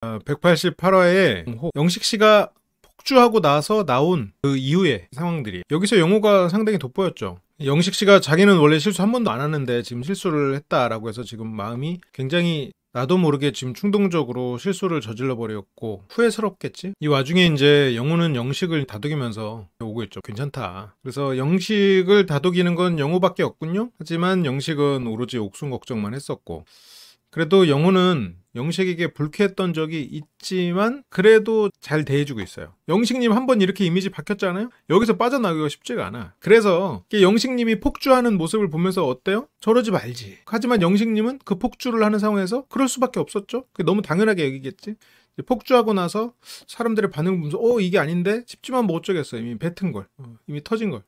188화에 영식 씨가 폭주하고 나서 나온 그 이후의 상황들이 여기서 영호가 상당히 돋보였죠. 영식 씨가 자기는 원래 실수 한 번도 안 하는데 지금 실수를 했다라고 해서 지금 마음이 굉장히 나도 모르게 지금 충동적으로 실수를 저질러 버렸고 후회스럽겠지? 이 와중에 이제 영호는 영식을 다독이면서 오고 있죠. 괜찮다. 그래서 영식을 다독이는 건 영호밖에 없군요. 하지만 영식은 오로지 옥순 걱정만 했었고, 그래도 영호는 영식에게 불쾌했던 적이 있지만 그래도 잘 대해주고 있어요. 영식님 한번 이렇게 이미지 바뀌었잖아요? 여기서 빠져나가기가 쉽지가 않아. 그래서 영식님이 폭주하는 모습을 보면서 어때요? 저러지 말지. 하지만 영식님은 그 폭주를 하는 상황에서 그럴 수밖에 없었죠. 그게 너무 당연하게 여기겠지. 폭주하고 나서 사람들의 반응을 보면서 이게 아닌데 싶지만 뭐 어쩌겠어. 이미 뱉은 걸, 이미 터진 걸.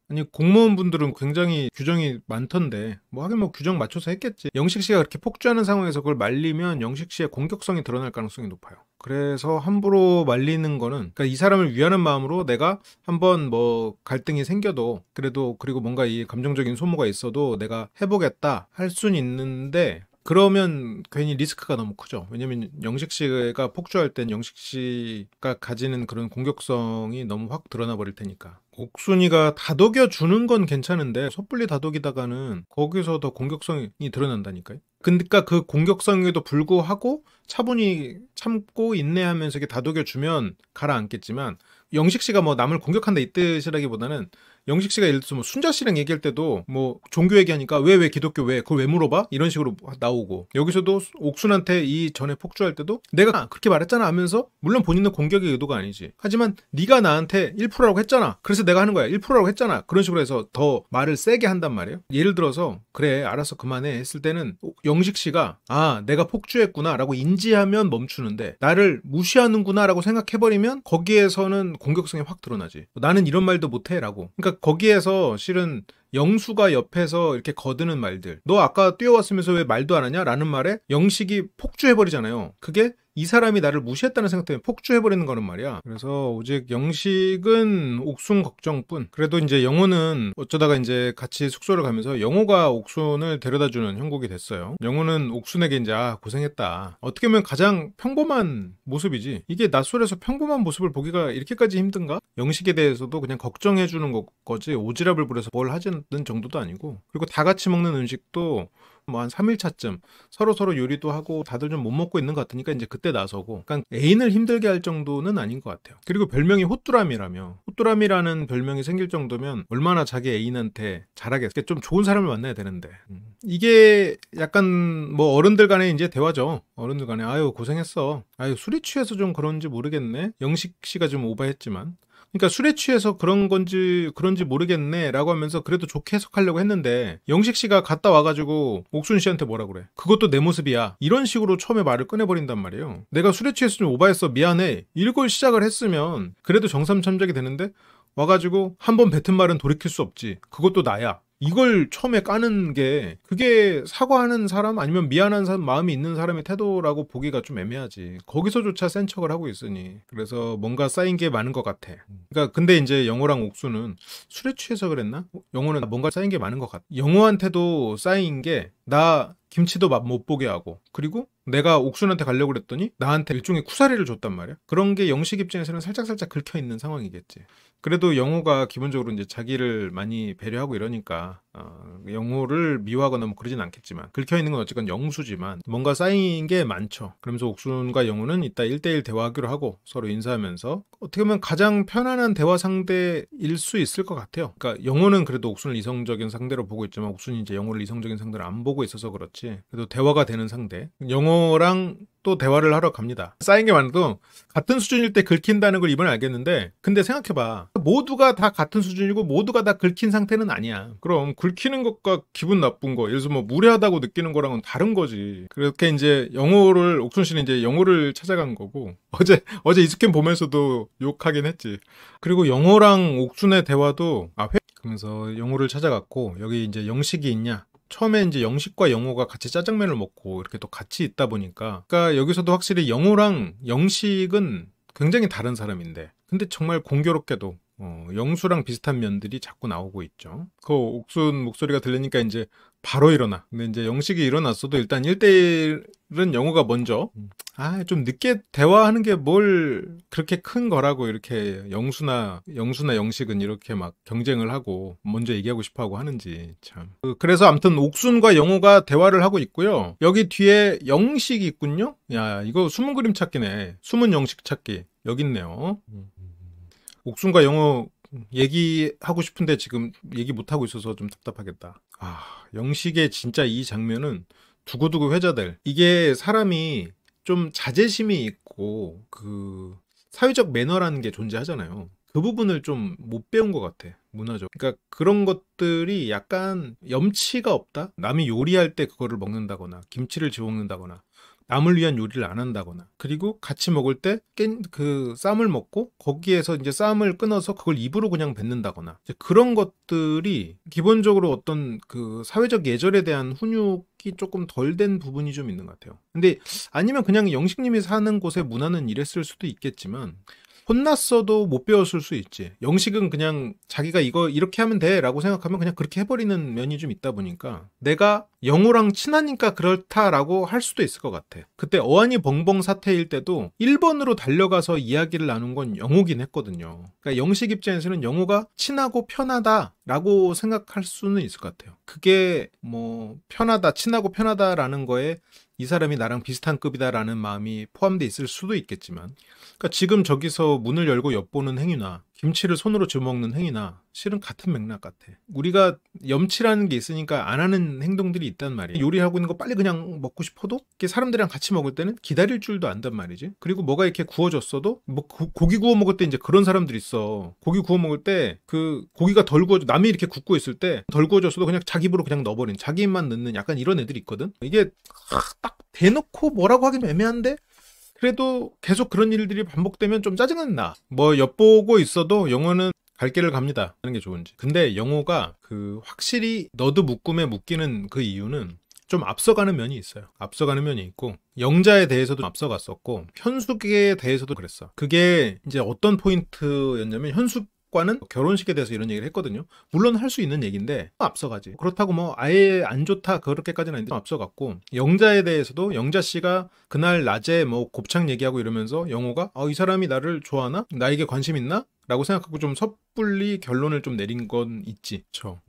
아니 공무원분들은 굉장히 규정이 많던데 뭐 하긴 뭐 규정 맞춰서 했겠지. 영식 씨가 그렇게 폭주하는 상황에서 그걸 말리면 영식 씨의 공격성이 드러날 가능성이 높아요. 그래서 함부로 말리는 거는, 그러니까 이 사람을 위하는 마음으로 내가 한번 뭐 갈등이 생겨도 그래도, 그리고 뭔가 이 감정적인 소모가 있어도 내가 해보겠다 할 수는 있는데, 그러면 괜히 리스크가 너무 크죠. 왜냐면 영식 씨가 폭주할 땐 영식 씨가 가지는 그런 공격성이 너무 확 드러나 버릴 테니까. 옥순이가 다독여 주는 건 괜찮은데 섣불리 다독이다가는 거기서 더 공격성이 드러난다니까요. 그러니까 그 공격성에도 불구하고 차분히 참고 인내하면서 이렇게 다독여 주면 가라앉겠지만, 영식 씨가 뭐 남을 공격한다 이 뜻이라기보다는 영식 씨가 예를 들어서 뭐 순자 씨랑 얘기할 때도 뭐 종교 얘기하니까 왜 기독교 왜 그걸 왜 물어봐? 이런 식으로 나오고, 여기서도 옥순한테 이 전에 폭주할 때도 내가 그렇게 말했잖아 하면서, 물론 본인은 공격의 의도가 아니지. 하지만 네가 나한테 1%라고 했잖아. 그래서 내가 하는 거야. 1%라고 했잖아. 그런 식으로 해서 더 말을 세게 한단 말이에요. 예를 들어서 그래 알았어 그만해 했을 때는 영식 씨가 내가 폭주했구나 라고 인지하면 멈추는데, 나를 무시하는구나 라고 생각해버리면 거기에서는 공격성이 확 드러나지. 나는 이런 말도 못해 라고. 그러니까 거기에서 실은 영수가 옆에서 이렇게 거드는 말들, 너 아까 뛰어왔으면서 왜 말도 안 하냐? 라는 말에 영식이 폭주해버리잖아요. 그게 이 사람이 나를 무시했다는 생각 때문에 폭주해버리는 거란 말이야. 그래서 오직 영식은 옥순 걱정뿐. 그래도 이제 영호는 어쩌다가 이제 같이 숙소를 가면서 영호가 옥순을 데려다주는 형국이 됐어요. 영호는 옥순에게 이제 고생했다. 어떻게 보면 가장 평범한 모습이지. 이게 낯설에서 평범한 모습을 보기가 이렇게까지 힘든가? 영식에 대해서도 그냥 걱정해주는 거지 오지랖을 부려서 뭘 하지는 정도도 아니고, 그리고 다 같이 먹는 음식도 뭐 한 3일차쯤 서로 요리도 하고 다들 좀 못 먹고 있는 것 같으니까 이제 그때 나서고, 그러니까 애인을 힘들게 할 정도는 아닌 것 같아요. 그리고 별명이 호뚜람이라며, 호뚜람이라는 별명이 생길 정도면 얼마나 자기 애인한테 잘하겠어. 좀 좋은 사람을 만나야 되는데. 이게 약간 뭐 어른들 간의 이제 대화죠. 어른들 간에 아유 고생했어. 아유 술이 취해서 좀 그런지 모르겠네. 영식 씨가 좀 오버했지만. 그러니까 술에 취해서 그런지 모르겠네 라고 하면서 그래도 좋게 해석하려고 했는데, 영식 씨가 갔다 와가지고 옥순 씨한테 뭐라 그래. 그것도 내 모습이야. 이런 식으로 처음에 말을 꺼내버린단 말이에요. 내가 술에 취해서 좀 오버했어 미안해 이걸 시작을 했으면 그래도 정삼참작이 되는데, 와가지고 한 번 뱉은 말은 돌이킬 수 없지. 그것도 나야. 이걸 처음에 까는 게, 그게 사과하는 사람 아니면 미안한 마음이 있는 사람의 태도라고 보기가 좀 애매하지. 거기서조차 센 척을 하고 있으니. 그래서 뭔가 쌓인 게 많은 것 같아. 그러니까 근데 이제 영호랑 옥수는 술에 취해서 그랬나? 영호는 뭔가 쌓인 게 많은 것 같아. 영호한테도 쌓인 게, 나 김치도 맛 못 보게 하고, 그리고 내가 옥순한테 가려고 그랬더니 나한테 일종의 쿠사리를 줬단 말이야. 그런 게 영식 입장에서는 살짝 긁혀있는 상황이겠지. 그래도 영호가 기본적으로 이제 자기를 많이 배려하고 이러니까 영호를 미워하거나 뭐 그러진 않겠지만, 긁혀있는 건 어쨌건 영수지만 뭔가 쌓인 게 많죠. 그러면서 옥순과 영호는 이따 1대1 대화하기로 하고 서로 인사하면서, 어떻게 보면 가장 편안한 대화 상대일 수 있을 것 같아요. 그러니까 영호는 그래도 옥순을 이성적인 상대로 보고 있지만 옥순이 이제 영호를 이성적인 상대로 안 보고 있어서 그렇지, 그래도 대화가 되는 상대. 영호랑 또 대화를 하러 갑니다. 쌓인 게 많아도 같은 수준일 때 긁힌다는 걸 이번에 알겠는데, 근데 생각해봐. 모두가 다 같은 수준이고 모두가 다 긁힌 상태는 아니야. 그럼 긁히는 것과 기분 나쁜 거, 예를 들어서 뭐 무례하다고 느끼는 거랑은 다른 거지. 그렇게 이제 옥순 씨는 이제 영호를 찾아간 거고, 어제 이스캠 보면서도 욕하긴 했지. 그리고 영호랑 옥순의 대화도 그러면서 영호를 찾아갔고, 여기 이제 영식이 있냐? 처음에 이제 영식과 영호가 같이 짜장면을 먹고 이렇게 또 같이 있다 보니까, 그러니까 여기서도 확실히 영호랑 영식은 굉장히 다른 사람인데, 근데 정말 공교롭게도 영수랑 비슷한 면들이 자꾸 나오고 있죠. 그 옥순 목소리가 들리니까 이제 바로 일어나. 근데 이제 영식이 일어났어도 일단 1대1은 영호가 먼저 좀 늦게 대화하는 게 뭘 그렇게 큰 거라고 이렇게 영수나 영식은 이렇게 막 경쟁을 하고 먼저 얘기하고 싶어 하고 하는지 참. 그래서 아무튼 옥순과 영호가 대화를 하고 있고요. 여기 뒤에 영식이 있군요. 야, 이거 숨은 그림 찾기네. 숨은 영식 찾기. 여기 있네요. 옥순과 영호 얘기하고 싶은데 지금 얘기 못하고 있어서 좀 답답하겠다. 영식의 진짜 이 장면은 두고두고 회자될. 이게 사람이 좀 자제심이 있고 그 사회적 매너라는 게 존재하잖아요. 그 부분을 좀 못 배운 것 같아. 문화적. 그러니까 그런 것들이 약간 염치가 없다? 남이 요리할 때 그거를 먹는다거나 김치를 집어먹는다거나 남을 위한 요리를 안 한다거나 그리고 같이 먹을 때 그 쌈을 먹고 거기에서 이제 쌈을 끊어서 그걸 입으로 그냥 뱉는다거나 이제 그런 것들이 기본적으로 어떤 그 사회적 예절에 대한 훈육이 조금 덜 된 부분이 좀 있는 것 같아요. 근데 아니면 그냥 영식님이 사는 곳의 문화는 이랬을 수도 있겠지만 혼났어도 못 배웠을 수 있지. 영식은 그냥 자기가 이거 이렇게 하면 돼 라고 생각하면 그냥 그렇게 해버리는 면이 좀 있다 보니까 내가 영호랑 친하니까 그렇다라고 할 수도 있을 것 같아. 그때 어안이 벙벙 사태일 때도 1번으로 달려가서 이야기를 나눈 건 영호긴 했거든요. 그러니까 영식 입장에서는 영호가 친하고 편하다라고 생각할 수는 있을 것 같아요. 그게 뭐 편하다, 친하고 편하다라는 거에 이 사람이 나랑 비슷한 급이다라는 마음이 포함되어 있을 수도 있겠지만 그러니까 지금 저기서 문을 열고 엿보는 행위나 김치를 손으로 집어먹는 행위나 실은 같은 맥락 같아. 우리가 염치라는 게 있으니까 안 하는 행동들이 있단 말이야. 요리하고 있는 거 빨리 그냥 먹고 싶어도 사람들이랑 같이 먹을 때는 기다릴 줄도 안단 말이지. 그리고 뭐가 이렇게 구워졌어도 뭐 고기 구워 먹을 때 이제 그런 사람들이 있어. 고기 구워 먹을 때 그 고기가 덜 구워져 남이 이렇게 굽고 있을 때 덜 구워졌어도 그냥 자기 입으로 그냥 넣어버린 자기 입만 넣는 약간 이런 애들이 있거든. 이게 딱 대놓고 뭐라고 하긴 애매한데 그래도 계속 그런 일들이 반복되면 좀 짜증은 나. 뭐 엿보고 있어도 영호는 갈 길을 갑니다 하는 게 좋은지. 근데 영호가 그 확실히 너도 묶음에 묶이는 그 이유는 좀 앞서가는 면이 있어요. 앞서가는 면이 있고 영자에 대해서도 앞서갔었고 현숙에 대해서도 그랬어. 그게 이제 어떤 포인트였냐면 현숙과는 결혼식에 대해서 이런 얘기를 했거든요. 물론 할 수 있는 얘기인데 앞서가지. 그렇다고 뭐 아예 안 좋다 그렇게까지는 아닌데 앞서갔고 영자에 대해서도 영자 씨가 그날 낮에 뭐 곱창 얘기하고 이러면서 영호가 이 사람이 나를 좋아하나? 나에게 관심 있나? 라고 생각하고 좀 섣불리 결론을 좀 내린 건 있지. 그쵸.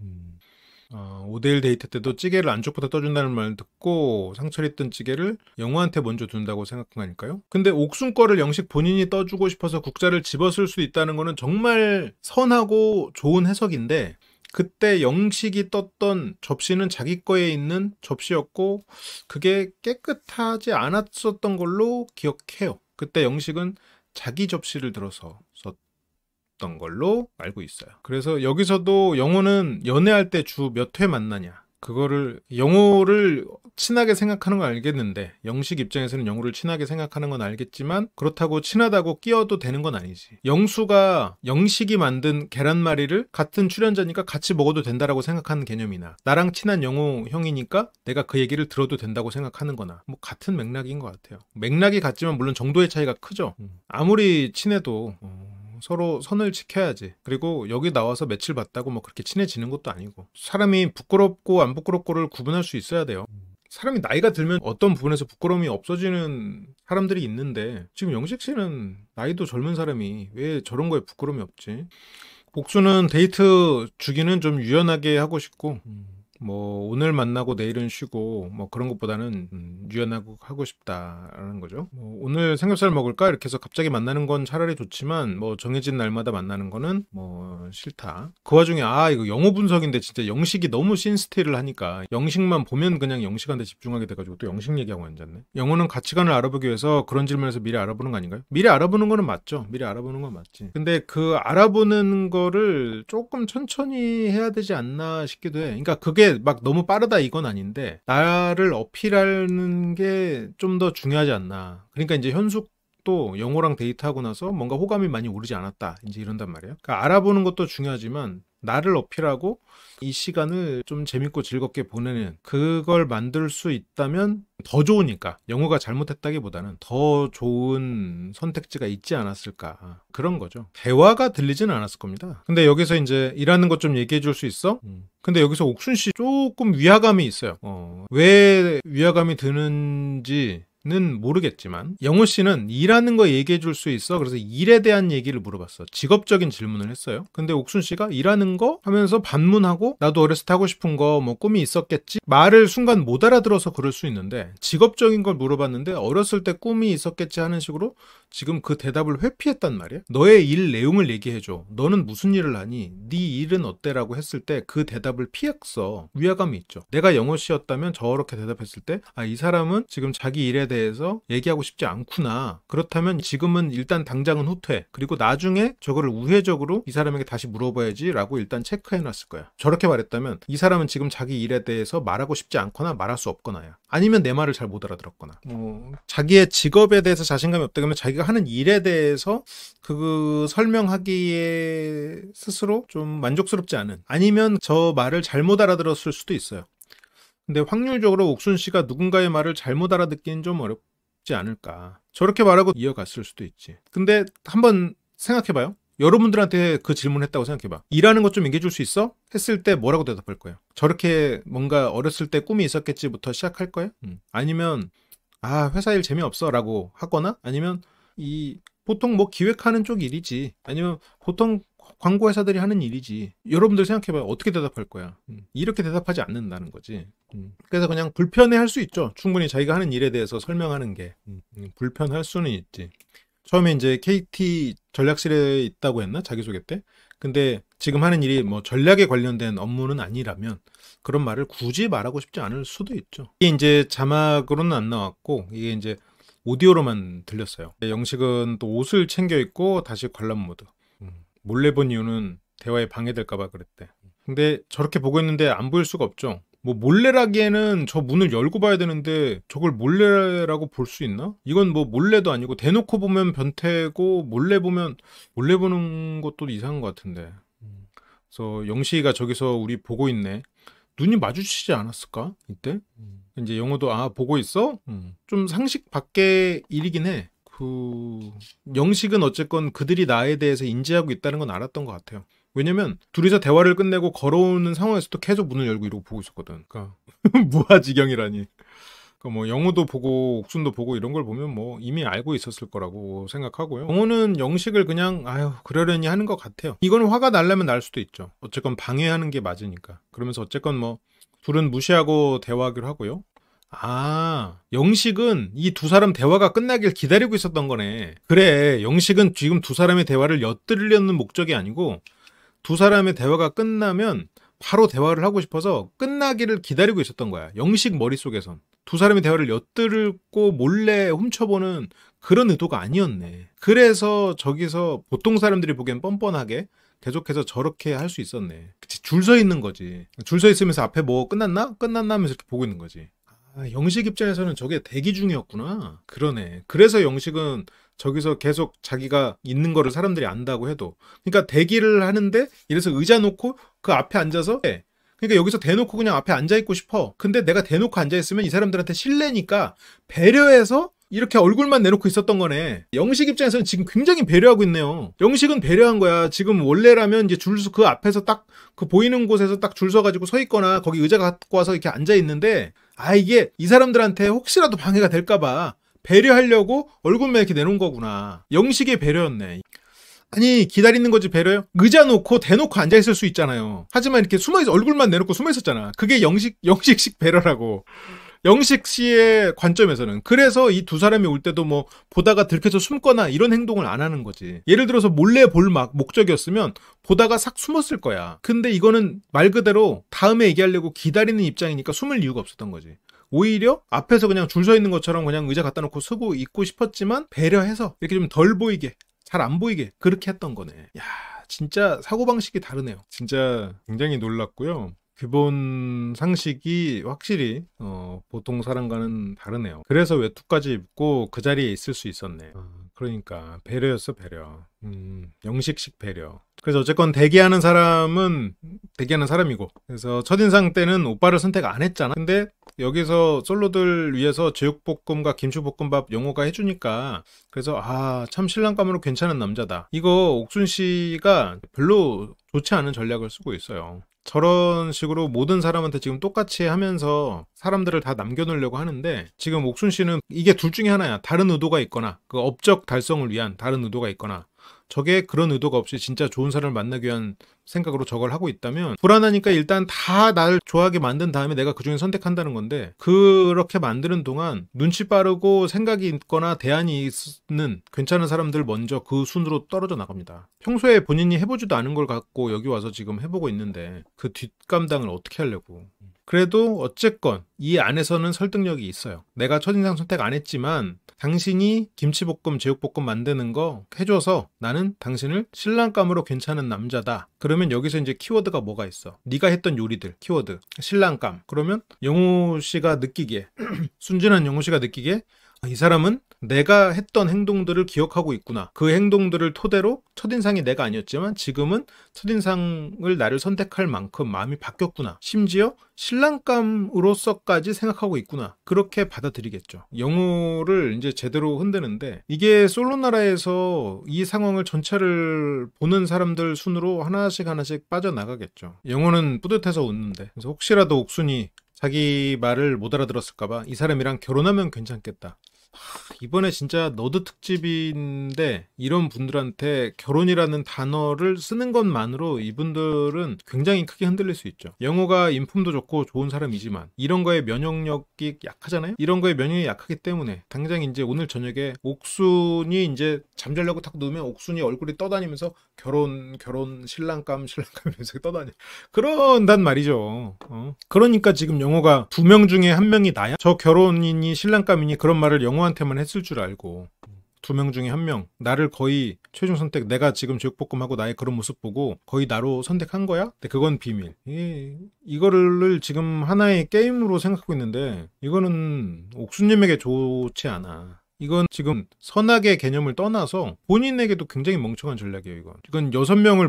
5대1 데이트 때도 찌개를 안쪽부터 떠준다는 말 듣고 상처를 입던 찌개를 영호한테 먼저 준다고 생각한 거 아닐까요? 근데 옥순 거를 영식 본인이 떠주고 싶어서 국자를 집었을 수 있다는 거는 정말 선하고 좋은 해석인데 그때 영식이 떴던 접시는 자기 거에 있는 접시였고 그게 깨끗하지 않았었던 걸로 기억해요. 그때 영식은 자기 접시를 들어서 썼던 걸로 알고 있어요. 그래서 여기서도 영호는 연애할 때 주 몇 회 만나냐 그거를 영호를 친하게 생각하는 건 알겠는데 영식 입장에서는 영호를 친하게 생각하는 건 알겠지만 그렇다고 친하다고 끼어도 되는 건 아니지. 영수가 영식이 만든 계란말이를 같은 출연자니까 같이 먹어도 된다라고 생각하는 개념이나 나랑 친한 영호 형이니까 내가 그 얘기를 들어도 된다고 생각하는 거나 뭐 같은 맥락인 것 같아요. 맥락이 같지만 물론 정도의 차이가 크죠. 아무리 친해도 서로 선을 지켜야지. 그리고 여기 나와서 며칠 봤다고 뭐 그렇게 친해지는 것도 아니고 사람이 부끄럽고 안 부끄럽고를 구분할 수 있어야 돼요. 사람이 나이가 들면 어떤 부분에서 부끄러움이 없어지는 사람들이 있는데 지금 영식 씨는 나이도 젊은 사람이 왜 저런 거에 부끄러움이 없지? 옥수는 데이트 주기는 좀 유연하게 하고 싶고 뭐 오늘 만나고 내일은 쉬고 뭐 그런 것보다는 유연하고 하고 싶다라는 거죠. 뭐 오늘 삼겹살 먹을까 이렇게 해서 갑자기 만나는 건 차라리 좋지만 뭐 정해진 날마다 만나는 거는 뭐 싫다. 그 와중에 이거 영어 분석인데 진짜 영식이 너무 신스틸을 하니까 영식만 보면 그냥 영식한테 집중하게 돼가지고 또 영식 얘기하고 앉았네. 영어는 가치관을 알아보기 위해서 그런 질문에서 미리 알아보는 거 아닌가요? 미리 알아보는 거는 맞죠. 미리 알아보는 건 맞지. 근데 그 알아보는 거를 조금 천천히 해야 되지 않나 싶기도 해. 그러니까 그게 막 너무 빠르다 이건 아닌데 나를 어필하는 게 좀 더 중요하지 않나. 그러니까 이제 현숙도 영호랑 데이트하고 나서 뭔가 호감이 많이 오르지 않았다 이제 이런단 말이에요. 그러니까 알아보는 것도 중요하지만 나를 어필하고 이 시간을 좀 재밌고 즐겁게 보내는 그걸 만들 수 있다면 더 좋으니까 영호가 잘못했다기보다는 더 좋은 선택지가 있지 않았을까 그런 거죠. 대화가 들리지는 않았을 겁니다. 근데 여기서 이제 일하는 것 좀 얘기해 줄 수 있어? 근데 여기서 옥순 씨 조금 위화감이 있어요. 왜 위화감이 드는지 는 모르겠지만 영호 씨는 일하는 거 얘기해 줄 수 있어? 그래서 일에 대한 얘기를 물어봤어. 직업적인 질문을 했어요. 근데 옥순 씨가 일하는 거 하면서 반문하고 나도 어렸을 때 하고 싶은 거 뭐 꿈이 있었겠지? 말을 순간 못 알아들어서 그럴 수 있는데 직업적인 걸 물어봤는데 어렸을 때 꿈이 있었겠지 하는 식으로 지금 그 대답을 회피했단 말이야. 너의 일 내용을 얘기해 줘. 너는 무슨 일을 하니? 네 일은 어때라고 했을 때 그 대답을 피했어. 위화감이 있죠. 내가 영호 씨였다면 저렇게 대답했을 때 아, 이 사람은 지금 자기 일에 대해서 얘기하고 싶지 않구나. 그렇다면 지금은 일단 당장은 후퇴. 그리고 나중에 저거를 우회적으로 이 사람에게 다시 물어봐야지 라고 일단 체크해놨을 거야. 저렇게 말했다면 이 사람은 지금 자기 일에 대해서 말하고 싶지 않거나 말할 수 없거나야. 아니면 내 말을 잘 못 알아들었거나. 자기의 직업에 대해서 자신감이 없다 그러면 자기가 하는 일에 대해서 그 설명하기에 스스로 좀 만족스럽지 않은 아니면 저 말을 잘못 알아들었을 수도 있어요. 근데 확률적으로 옥순 씨가 누군가의 말을 잘못 알아듣기는 좀 어렵지 않을까. 저렇게 말하고 이어갔을 수도 있지. 근데 한번 생각해봐요. 여러분들한테 그 질문했다고 생각해봐. 일하는 것 좀 얘기해 줄 수 있어? 했을 때 뭐라고 대답할 거예요? 저렇게 뭔가 어렸을 때 꿈이 있었겠지부터 시작할 거예요? 아니면 아 회사 일 재미없어 라고 하거나 아니면 보통 뭐 기획하는 쪽 일이지 아니면 보통 광고 회사들이 하는 일이지. 여러분들 생각해봐요. 어떻게 대답할 거야? 이렇게 대답하지 않는다는 거지. 그래서 그냥 불편해할 수 있죠. 충분히 자기가 하는 일에 대해서 설명하는 게 불편할 수는 있지. 처음에 이제 KT 전략실에 있다고 했나? 자기소개 때? 근데 지금 하는 일이 뭐 전략에 관련된 업무는 아니라면 그런 말을 굳이 말하고 싶지 않을 수도 있죠. 이게 이제 자막으로는 안 나왔고 이게 이제 오디오로만 들렸어요. 영식은 또 옷을 챙겨 입고 다시 관람 모드. 몰래 본 이유는 대화에 방해될까봐 그랬대. 근데 저렇게 보고 있는데 안 보일 수가 없죠. 뭐 몰래라기에는 저 문을 열고 봐야 되는데 저걸 몰래라고 볼 수 있나? 이건 뭐 몰래도 아니고 대놓고 보면 변태고 몰래 보면 몰래 보는 것도 이상한 것 같은데. 그래서 영식이가 저기서 우리 보고 있네. 눈이 마주치지 않았을까? 이때? 이제 영호도 아 보고 있어? 좀 상식 밖의 일이긴 해. 영식은 어쨌건 그들이 나에 대해서 인지하고 있다는 건 알았던 것 같아요. 왜냐면 둘이서 대화를 끝내고 걸어오는 상황에서도 계속 문을 열고 이러고 보고 있었거든. 그러니까 무아지경이라니. 그러니까 뭐 영호도 보고 옥순도 보고 이런 걸 보면 뭐 이미 알고 있었을 거라고 생각하고요. 영호는 영식을 그냥 아유 그러려니 하는 것 같아요. 이거는 화가 날려면 날 수도 있죠. 어쨌건 방해하는 게 맞으니까. 그러면서 어쨌건 뭐 둘은 무시하고 대화하기로 하고요. 아, 영식은 이 두 사람 대화가 끝나길 기다리고 있었던 거네. 그래, 영식은 지금 두 사람의 대화를 엿들으려는 목적이 아니고 두 사람의 대화가 끝나면 바로 대화를 하고 싶어서 끝나기를 기다리고 있었던 거야. 영식 머릿속에선. 두 사람의 대화를 엿들고 몰래 훔쳐보는 그런 의도가 아니었네. 그래서 저기서 보통 사람들이 보기엔 뻔뻔하게 계속해서 저렇게 할 수 있었네. 줄 서 있는 거지. 줄 서 있으면서 앞에 뭐 끝났나? 끝났나 하면서 이렇게 보고 있는 거지. 아, 영식 입장에서는 저게 대기 중이었구나. 그러네. 그래서 영식은 저기서 계속 자기가 있는 거를 사람들이 안다고 해도. 그러니까 대기를 하는데 이래서 의자 놓고 그 앞에 앉아서 해. 그러니까 여기서 대놓고 그냥 앞에 앉아있고 싶어. 근데 내가 대놓고 앉아있으면 이 사람들한테 실례니까 배려해서 이렇게 얼굴만 내놓고 있었던 거네. 영식 입장에서는 지금 굉장히 배려하고 있네요. 영식은 배려한 거야. 지금 원래라면 이제 줄서 그 앞에서 딱 그 보이는 곳에서 딱 줄 서가지고 서 있거나 거기 의자 갖고 와서 이렇게 앉아 있는데 아 이게 이 사람들한테 혹시라도 방해가 될까봐 배려하려고 얼굴만 이렇게 내놓은 거구나. 영식의 배려였네. 아니 기다리는 거지 배려요? 의자 놓고 대놓고 앉아있을 수 있잖아요. 하지만 이렇게 숨어있어 얼굴만 내놓고 숨어있었잖아. 그게 영식식 배려라고. 영식 씨의 관점에서는. 그래서 이 두 사람이 올 때도 뭐 보다가 들켜서 숨거나 이런 행동을 안 하는 거지. 예를 들어서 몰래 볼 목적이었으면 보다가 삭 숨었을 거야. 근데 이거는 말 그대로 다음에 얘기하려고 기다리는 입장이니까 숨을 이유가 없었던 거지. 오히려 앞에서 그냥 줄 서 있는 것처럼 그냥 의자 갖다 놓고 쓰고 있고 싶었지만 배려해서 이렇게 좀 덜 보이게 잘 안 보이게 그렇게 했던 거네. 야 진짜 사고방식이 다르네요. 진짜 굉장히 놀랐고요. 기본 상식이 확실히 보통 사람과는 다르네요. 그래서 외투까지 입고 그 자리에 있을 수 있었네. 그러니까 배려였어, 배려. 영식식 배려. 그래서 어쨌건 대기하는 사람은 대기하는 사람이고, 그래서 첫인상 때는 오빠를 선택 안 했잖아. 근데 여기서 솔로들 위해서 제육볶음과 김치볶음밥 영호가 해주니까, 그래서 참 신랑감으로 괜찮은 남자다. 이거 옥순 씨가 별로 좋지 않은 전략을 쓰고 있어요. 저런 식으로 모든 사람한테 지금 똑같이 하면서 사람들을 다 남겨놓으려고 하는데, 지금 옥순 씨는 이게 둘 중에 하나야. 다른 의도가 있거나 그 업적 달성을 위한 다른 의도가 있거나, 저게 그런 의도가 없이 진짜 좋은 사람을 만나기 위한 생각으로 저걸 하고 있다면, 불안하니까 일단 다 날 좋아하게 만든 다음에 내가 그중에 선택한다는 건데, 그렇게 만드는 동안 눈치 빠르고 생각이 있거나 대안이 있는 괜찮은 사람들 먼저 그 순으로 떨어져 나갑니다. 평소에 본인이 해보지도 않은 걸 갖고 여기 와서 지금 해보고 있는데 그 뒷감당을 어떻게 하려고. 그래도 어쨌건 이 안에서는 설득력이 있어요. 내가 첫인상 선택 안 했지만 당신이 김치볶음, 제육볶음 만드는 거 해줘서 나는 당신을 신랑감으로 괜찮은 남자다. 그러면 여기서 이제 키워드가 뭐가 있어? 네가 했던 요리들, 키워드, 신랑감. 그러면 영우 씨가 느끼기에 순진한 영우 씨가 느끼기에 이 사람은 내가 했던 행동들을 기억하고 있구나. 그 행동들을 토대로 첫인상이 내가 아니었지만 지금은 첫인상을 나를 선택할 만큼 마음이 바뀌었구나. 심지어 신랑감으로서까지 생각하고 있구나. 그렇게 받아들이겠죠. 영우를 이제 제대로 흔드는데, 이게 솔로나라에서 이 상황을 전체를 보는 사람들 순으로 하나씩 빠져나가겠죠. 영우는 뿌듯해서 웃는데, 그래서 혹시라도 옥순이 자기 말을 못 알아들었을까봐 이 사람이랑 결혼하면 괜찮겠다. 이번에 진짜 너드 특집인데 이런 분들한테 결혼이라는 단어를 쓰는 것만으로 이분들은 굉장히 크게 흔들릴 수 있죠. 영호가 인품도 좋고 좋은 사람이지만 이런 거에 면역력이 약하잖아요. 이런 거에 면역력이 약하기 때문에 당장 이제 오늘 저녁에 옥순이 이제 잠자려고 탁 누우면 옥순이 얼굴이 떠다니면서 결혼 신랑감 이러면서 떠다니 그런단 말이죠. 그러니까 지금 영호가 2명 중에 1명이 나야? 저 결혼이니 신랑감이니 그런 말을 영호한테만 했을 줄 알고 2명 중에 1명, 나를 거의 최종 선택, 내가 지금 제육볶음하고 나의 그런 모습 보고 거의 나로 선택한 거야? 근데 그건 비밀. 이거를 지금 하나의 게임으로 생각하고 있는데 이거는 옥수님에게 좋지 않아. 이건 지금 선악의 개념을 떠나서 본인에게도 굉장히 멍청한 전략이에요. 이건 6명을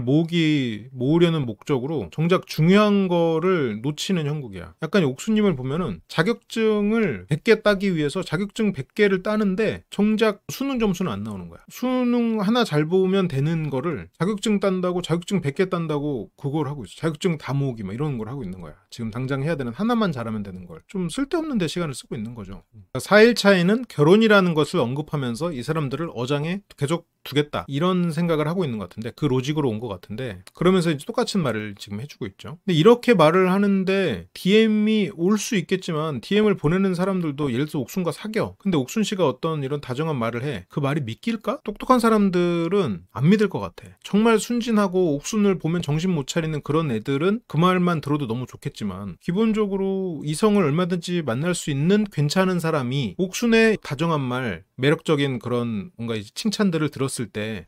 모으려는 목적으로 정작 중요한 거를 놓치는 형국이야. 약간 옥수님을 보면은 자격증을 100개 따기 위해서 자격증 100개를 따는데 정작 수능 점수는 안 나오는 거야. 수능 하나 잘 보면 되는 거를 자격증 딴다고, 자격증 100개 딴다고 그걸 하고 있어. 자격증 다 모으기 막 이런 걸 하고 있는 거야. 지금 당장 해야 되는 하나만 잘하면 되는 걸 좀 쓸데없는 데 시간을 쓰고 있는 거죠. 4일 차에는 결혼이라는 것을 언급하면서 이 사람들을 어장에 계속 두겠다 이런 생각을 하고 있는 것 같은데, 그 로직으로 온 것 같은데, 그러면서 이제 똑같은 말을 지금 해주고 있죠. 근데 이렇게 말을 하는데 DM이 올 수 있겠지만 DM을 보내는 사람들도 예를 들어서 옥순과 사겨. 근데 옥순 씨가 어떤 이런 다정한 말을 해. 그 말이 믿길까? 똑똑한 사람들은 안 믿을 것 같아. 정말 순진하고 옥순을 보면 정신 못 차리는 그런 애들은 그 말만 들어도 너무 좋겠지만, 기본적으로 이성을 얼마든지 만날 수 있는 괜찮은 사람이 옥순의 다정한 말, 매력적인 그런 뭔가 칭찬들을 들었을 때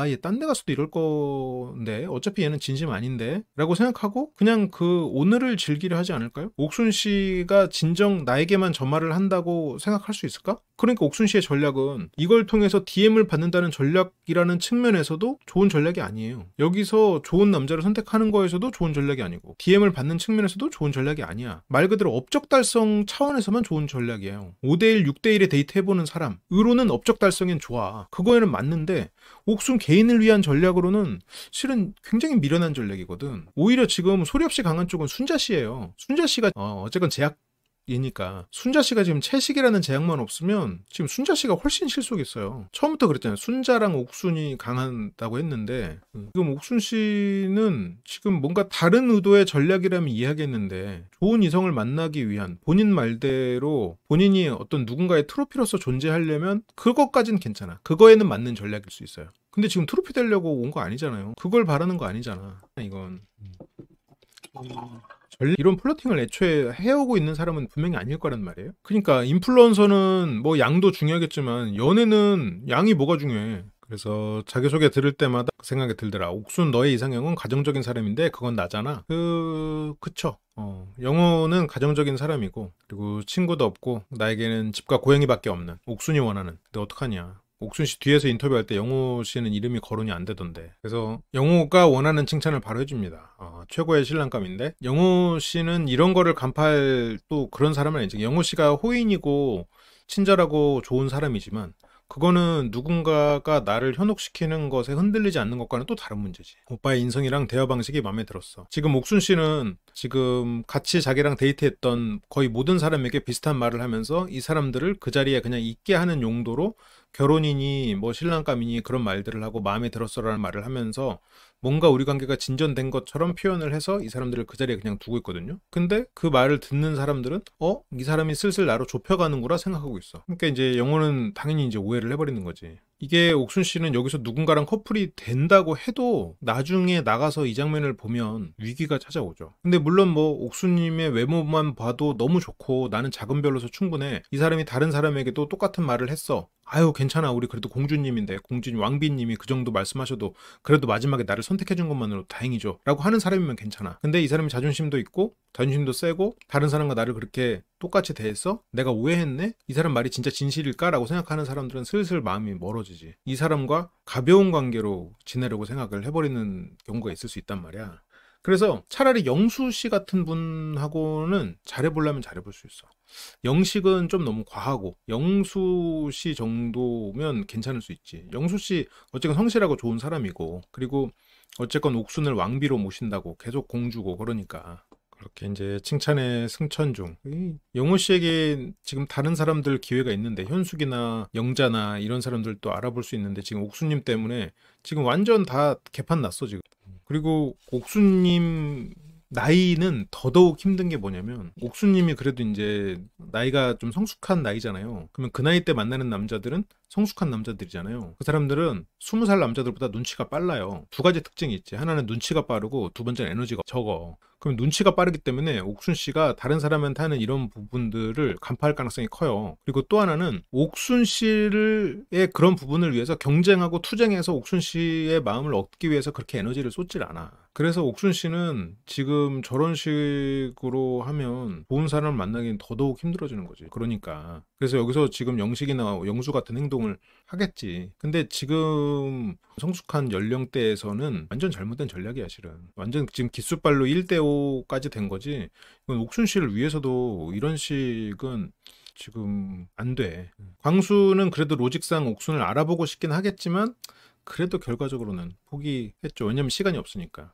얘 딴 데 가서도 이럴 건데 어차피 얘는 진심 아닌데 라고 생각하고 그냥 그 오늘을 즐기려 하지 않을까요? 옥순 씨가 진정 나에게만 저 말을 한다고 생각할 수 있을까? 그러니까 옥순 씨의 전략은 이걸 통해서 DM을 받는다는 전략이라는 측면에서도 좋은 전략이 아니에요. 여기서 좋은 남자를 선택하는 거에서도 좋은 전략이 아니고 DM을 받는 측면에서도 좋은 전략이 아니야. 말 그대로 업적 달성 차원에서만 좋은 전략이에요. 5대1, 6대1에 데이트 해보는 사람으로는 업적 달성엔 좋아. 그거에는 맞는데 옥순 개인을 위한 전략으로는 실은 굉장히 미련한 전략이거든. 오히려 지금 소리 없이 강한 쪽은 순자 씨예요. 순자 씨가 어쨌건 제약이니까 순자 씨가 지금 채식이라는 제약만 없으면 지금 순자 씨가 훨씬 실속있어요. 처음부터 그랬잖아요. 순자랑 옥순이 강한다고 했는데 지금 옥순 씨는 지금 뭔가 다른 의도의 전략이라면 이해하겠는데, 좋은 이성을 만나기 위한 본인 말대로 본인이 어떤 누군가의 트로피로서 존재하려면 그것까지는 괜찮아. 그거에는 맞는 전략일 수 있어요. 근데 지금 트로피 되려고 온 거 아니잖아요. 그걸 바라는 거 아니잖아. 이건 이런 플러팅을 애초에 해오고 있는 사람은 분명히 아닐 거란 말이에요. 그러니까 인플루언서는 뭐 양도 중요하겠지만 연애는 양이 뭐가 중요해. 그래서 자기소개 들을 때마다 그 생각이 들더라. 옥순 너의 이상형은 가정적인 사람인데 그건 나잖아. 그쵸. 영호는 가정적인 사람이고, 그리고 친구도 없고 나에게는 집과 고양이밖에 없는 옥순이 원하는. 근데 어떡하냐. 옥순 씨 뒤에서 인터뷰할 때 영호 씨는 이름이 거론이 안 되던데. 그래서 영호가 원하는 칭찬을 바로 해줍니다. 최고의 신랑감인데 영호 씨는 이런 거를 간파할 또 그런 사람은 아니죠. 영호 씨가 호인이고 친절하고 좋은 사람이지만 그거는 누군가가 나를 현혹시키는 것에 흔들리지 않는 것과는 또 다른 문제지. 오빠의 인성이랑 대화 방식이 마음에 들었어. 지금 옥순 씨는 지금 같이 자기랑 데이트했던 거의 모든 사람에게 비슷한 말을 하면서 이 사람들을 그 자리에 그냥 있게 하는 용도로 결혼이니 뭐 신랑감이니 그런 말들을 하고 마음에 들었어라는 말을 하면서 뭔가 우리 관계가 진전된 것처럼 표현을 해서 이 사람들을 그 자리에 그냥 두고 있거든요. 근데 그 말을 듣는 사람들은 이 사람이 슬슬 나로 좁혀가는구나 생각하고 있어. 그러니까 이제 영호는 당연히 이제 오해를 해버리는 거지. 이게 옥순 씨는 여기서 누군가랑 커플이 된다고 해도 나중에 나가서 이 장면을 보면 위기가 찾아오죠. 근데 물론 뭐 옥순님의 외모만 봐도 너무 좋고 나는 작은 별로서 충분해. 이 사람이 다른 사람에게도 똑같은 말을 했어. 아유 괜찮아 우리 그래도 공주님인데 공주님 왕비님이 그 정도 말씀하셔도 그래도 마지막에 나를 선택해준 것만으로 다행이죠 라고 하는 사람이면 괜찮아. 근데 이 사람이 자존심도 있고 자존심도 세고 다른 사람과 나를 그렇게 똑같이 대했어? 내가 오해했네? 이 사람 말이 진짜 진실일까? 라고 생각하는 사람들은 슬슬 마음이 멀어지지. 이 사람과 가벼운 관계로 지내려고 생각을 해버리는 경우가 있을 수 있단 말이야. 그래서 차라리 영수 씨 같은 분하고는 잘해보려면 잘해볼 수 있어. 영식은 좀 너무 과하고 영수 씨 정도면 괜찮을 수 있지. 영수 씨 어쨌건 성실하고 좋은 사람이고 그리고 어쨌건 옥순을 왕비로 모신다고 계속 공주고 그러니까 그렇게 이제 칭찬의 승천 중. 영호 씨에게 지금 다른 사람들 기회가 있는데 현숙이나 영자나 이런 사람들도 알아볼 수 있는데 지금 옥수님 때문에 지금 완전 다 개판 났어 지금. 그리고 옥수님 나이는 더더욱 힘든 게 뭐냐면 옥수님이 그래도 이제 나이가 좀 성숙한 나이잖아요. 그러면 그 나이 때 만나는 남자들은 성숙한 남자들이잖아요. 그 사람들은 20살 남자들보다 눈치가 빨라요. 두 가지 특징이 있지. 하나는 눈치가 빠르고 두 번째는 에너지가 적어. 그럼 눈치가 빠르기 때문에 옥순 씨가 다른 사람한테 하는 이런 부분들을 간파할 가능성이 커요. 그리고 또 하나는 옥순 씨의 그런 부분을 위해서 경쟁하고 투쟁해서 옥순 씨의 마음을 얻기 위해서 그렇게 에너지를 쏟질 않아. 그래서 옥순 씨는 지금 저런 식으로 하면 좋은 사람을 만나기는 더더욱 힘들어지는 거지. 그러니까. 그래서 여기서 지금 영식이나 영수 같은 행동을 하겠지. 근데 지금 성숙한 연령대에서는 완전 잘못된 전략이야 실은. 완전 지금 기수발로 1대5까지 된 거지. 이건 옥순 씨를 위해서도 이런 식은 지금 안 돼. 광수는 그래도 로직상 옥순을 알아보고 싶긴 하겠지만 그래도 결과적으로는 포기했죠. 왜냐면 시간이 없으니까.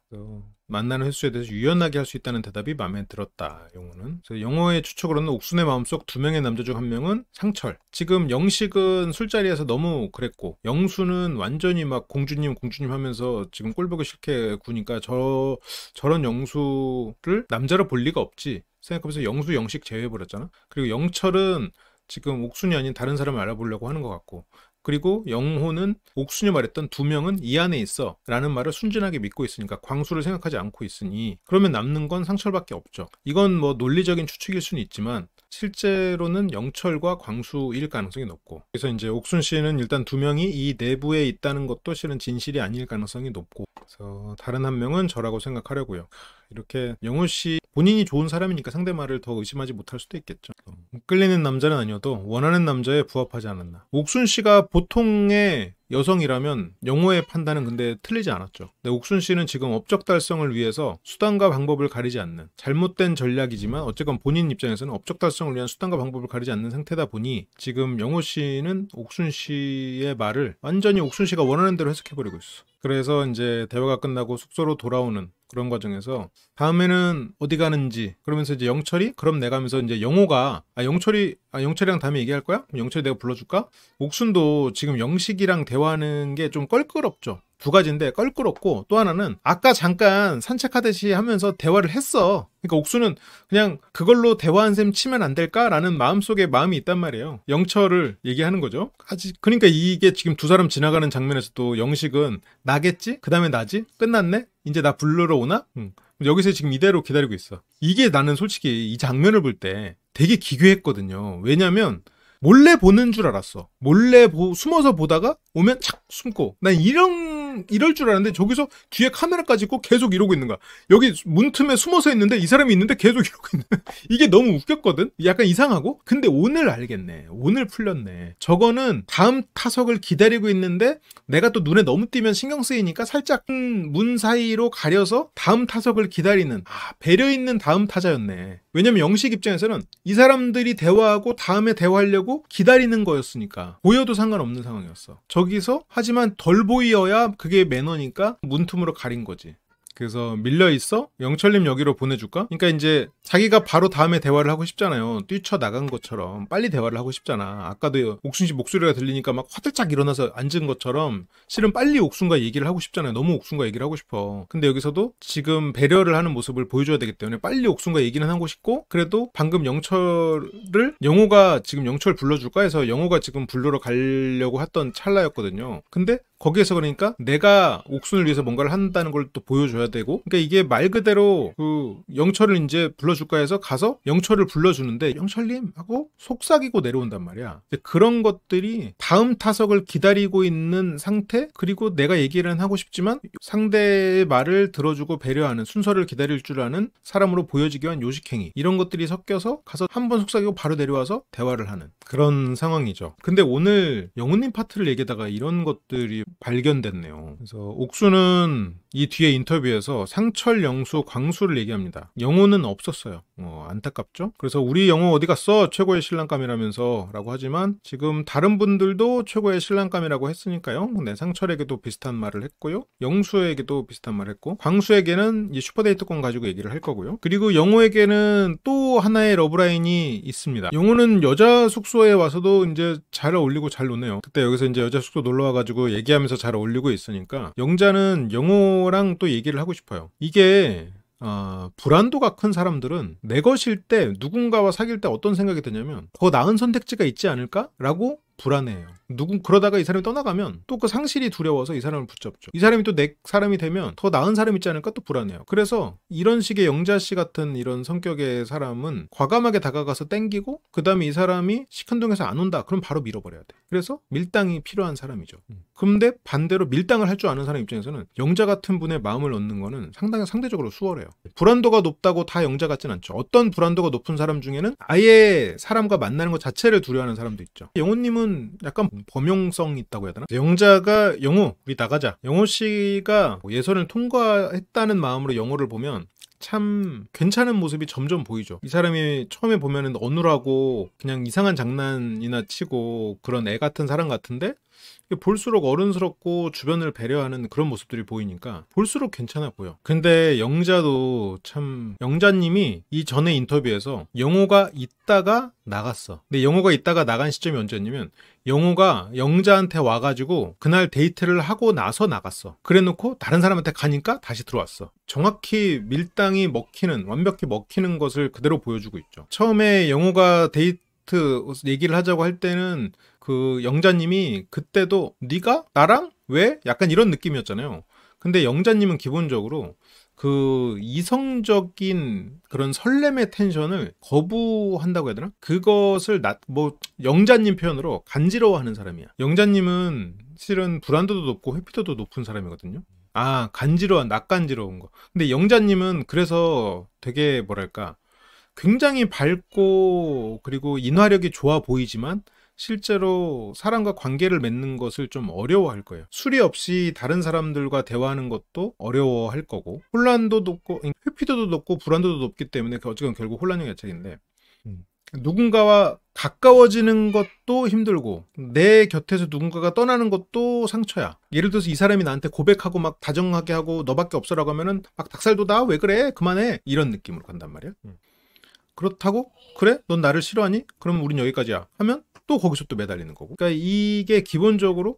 만나는 횟수에 대해서 유연하게 할 수 있다는 대답이 마음에 들었다. 영호는. 그래서 영호의 추측으로는 옥순의 마음속 2명의 남자 중 1명은 상철. 지금 영식은 술자리에서 너무 그랬고 영수는 완전히 막 공주님 하면서 지금 꼴보기 싫게 구니까 저런 영수를 남자로 볼 리가 없지 생각하면서 영수 영식 제외해버렸잖아. 그리고 영철은 지금 옥순이 아닌 다른 사람을 알아보려고 하는 것 같고 그리고 영호는 옥순이 말했던 2명은 이 안에 있어 라는 말을 순진하게 믿고 있으니까 광수를 생각하지 않고 있으니 그러면 남는 건 상철밖에 없죠. 이건 뭐 논리적인 추측일 수는 있지만 실제로는 영철과 광수일 가능성이 높고 그래서 이제 옥순 씨는 일단 2명이 이 내부에 있다는 것도 실은 진실이 아닐 가능성이 높고 그래서 다른 1명은 저라고 생각하려고요. 이렇게 영호 씨 본인이 좋은 사람이니까 상대 말을 더 의심하지 못할 수도 있겠죠. 끌리는 남자는 아니어도 원하는 남자에 부합하지 않았나. 옥순 씨가 보통의 여성이라면 영호의 판단은 근데 틀리지 않았죠. 근데 옥순 씨는 지금 업적 달성을 위해서 수단과 방법을 가리지 않는 잘못된 전략이지만 어쨌건 본인 입장에서는 업적 달성을 위한 수단과 방법을 가리지 않는 상태다 보니 지금 영호 씨는 옥순 씨의 말을 완전히 옥순 씨가 원하는 대로 해석해버리고 있어. 그래서 이제 대화가 끝나고 숙소로 돌아오는 그런 과정에서 다음에는 어디 가는지 그러면서 이제 영철이 그럼 내가 하면서 이제 영호가 영철이랑 다음에 얘기할 거야? 그럼 영철이 내가 불러줄까? 옥순도 지금 영식이랑 대화하는 게 좀 껄끄럽죠. 두 가지인데 껄끄럽고 또 하나는 아까 잠깐 산책하듯이 하면서 대화를 했어. 그러니까 옥수는 그냥 그걸로 대화한 셈 치면 안 될까라는 마음속에 마음이 있단 말이에요. 영철을 얘기하는 거죠. 그러니까 이게 지금 두 사람 지나가는 장면에서도 영식은 나겠지? 그 다음에 나지? 끝났네? 이제 나 부르러 오나? 여기서 지금 이대로 기다리고 있어. 이게 나는 솔직히 이 장면을 볼 때 되게 기괴했거든요. 왜냐면 몰래 보는 줄 알았어. 몰래 숨어서 보다가 오면 착 숨고. 난 이런 이럴 줄 알았는데 저기서 뒤에 카메라까지 있고 계속 이러고 있는 거야. 여기 문틈에 숨어서 있는데 이 사람이 있는데 계속 이러고 있는 거야. 이게 너무 웃겼거든. 약간 이상하고. 근데 오늘 알겠네. 오늘 풀렸네. 저거는 다음 타석을 기다리고 있는데 내가 또 눈에 너무 띄면 신경 쓰이니까 살짝 문 사이로 가려서 다음 타석을 기다리는, 배려 있는 다음 타자였네. 왜냐면 영식 입장에서는 이 사람들이 대화하고 다음에 대화하려고 기다리는 거였으니까 보여도 상관없는 상황이었어. 저기서 하지만 덜 보여야 그게 매너니까 문틈으로 가린 거지. 그래서 밀려있어? 영철님 여기로 보내줄까? 그러니까 이제 자기가 바로 다음에 대화를 하고 싶잖아요. 뛰쳐나간 것처럼 빨리 대화를 하고 싶잖아. 아까도 옥순씨 목소리가 들리니까 막 화들짝 일어나서 앉은 것처럼 실은 빨리 옥순과 얘기를 하고 싶잖아요. 너무 옥순과 얘기를 하고 싶어. 근데 여기서도 지금 배려를 하는 모습을 보여줘야 되기 때문에 빨리 옥순과 얘기는 하고 싶고, 그래도 방금 영철을 영호가 지금 영철 불러줄까 해서 영호가 지금 부르러 가려고 했던 찰나였거든요. 근데 거기에서 그러니까 내가 옥순을 위해서 뭔가를 한다는 걸 또 보여줘야 되고, 그러니까 이게 말 그대로 그 영철을 이제 불러줄까 해서 가서 영철을 불러주는데 영철님 하고 속삭이고 내려온단 말이야. 그런 것들이 다음 타석을 기다리고 있는 상태, 그리고 내가 얘기를 하고 싶지만 상대의 말을 들어주고 배려하는, 순서를 기다릴 줄 아는 사람으로 보여지기 위한 요식행위, 이런 것들이 섞여서 가서 한 번 속삭이고 바로 내려와서 대화를 하는 그런 상황이죠. 근데 오늘 영호님 파트를 얘기하다가 이런 것들이 발견됐네요. 그래서 옥수는 이 뒤에 인터뷰에서 상철, 영수, 광수를 얘기합니다. 영호는 없었어요. 안타깝죠? 그래서 우리 영호 어디 갔어? 최고의 신랑감이라면서 라고 하지만 지금 다른 분들도 최고의 신랑감이라고 했으니까요. 네, 상철에게도 비슷한 말을 했고요. 영수에게도 비슷한 말을 했고, 광수에게는 이 슈퍼데이트권 가지고 얘기를 할 거고요. 그리고 영호에게는 또 하나의 러브라인이 있습니다. 영호는 여자 숙소에 와서도 이제 잘 어울리고 잘 노네요. 그때 여기서 이제 여자 숙소 놀러 와가지고 얘기하면서 잘 어울리고 있으니까 영자는 영호랑 또 얘기를 하고 싶어요. 이게 불안도가 큰 사람들은 내 것일 때 누군가와 사귈 때 어떤 생각이 드냐면 더 나은 선택지가 있지 않을까? 라고 불안해요. 그러다가 이 사람이 떠나가면 또 그 상실이 두려워서 이 사람을 붙잡죠. 이 사람이 또 내 사람이 되면 더 나은 사람이 있지 않을까 또 불안해요. 그래서 이런 식의 영자씨 같은 이런 성격의 사람은 과감하게 다가가서 땡기고, 그 다음에 이 사람이 시큰둥해서 안 온다. 그럼 바로 밀어버려야 돼. 그래서 밀당이 필요한 사람이죠. 근데 반대로 밀당을 할 줄 아는 사람 입장에서는 영자 같은 분의 마음을 얻는 거는 상대적으로 수월해요. 불안도가 높다고 다 영자 같진 않죠. 어떤 불안도가 높은 사람 중에는 아예 사람과 만나는 것 자체를 두려워하는 사람도 있죠. 영호님은 약간 범용성 있다고 해야 되나? 영자가 영호 우리 나가자. 영호 씨가 예선을 통과했다는 마음으로 영호를 보면 참 괜찮은 모습이 점점 보이죠. 이 사람이 처음에 보면은 어눌하고 그냥 이상한 장난이나 치고 그런 애 같은 사람 같은데 볼수록 어른스럽고 주변을 배려하는 그런 모습들이 보이니까 볼수록 괜찮아 보여. 근데 영자도 참, 영자님이 이 전에 인터뷰에서 영호가 있다가 나갔어. 근데 영호가 있다가 나간 시점이 언제였냐면 영호가 영자한테 와가지고 그날 데이트를 하고 나서 나갔어. 그래놓고 다른 사람한테 가니까 다시 들어왔어. 정확히 밀당이 완벽히 먹히는 것을 그대로 보여주고 있죠. 처음에 영호가 데이트 얘기를 하자고 할 때는 그 영자님이 그때도 네가? 나랑? 왜? 약간 이런 느낌이었잖아요. 근데 영자님은 기본적으로 그 이성적인 그런 설렘의 텐션을 거부한다고 해야 되나? 그것을 영자님 표현으로 간지러워하는 사람이야. 영자님은 실은 불안도도 높고 회피도도 높은 사람이거든요. 낯간지러운 거. 근데 영자님은 그래서 되게 뭐랄까, 굉장히 밝고 그리고 인화력이 좋아 보이지만 실제로 사람과 관계를 맺는 것을 좀 어려워할 거예요. 수리 없이 다른 사람들과 대화하는 것도 어려워할 거고, 혼란도 높고 회피도도 높고 불안도도 높기 때문에 어쨌든 결국 혼란형 애착인데, 누군가와 가까워지는 것도 힘들고 내 곁에서 누군가가 떠나는 것도 상처야. 예를 들어서 이 사람이 나한테 고백하고 막 다정하게 하고 너밖에 없어라고 하면은 막 닭살돋아, 왜 그래, 그만해, 이런 느낌으로 간단 말이야. 그렇다고 그래? 넌 나를 싫어하니? 그럼 우린 여기까지야 하면 또 거기서 또 매달리는 거고. 그러니까 이게 기본적으로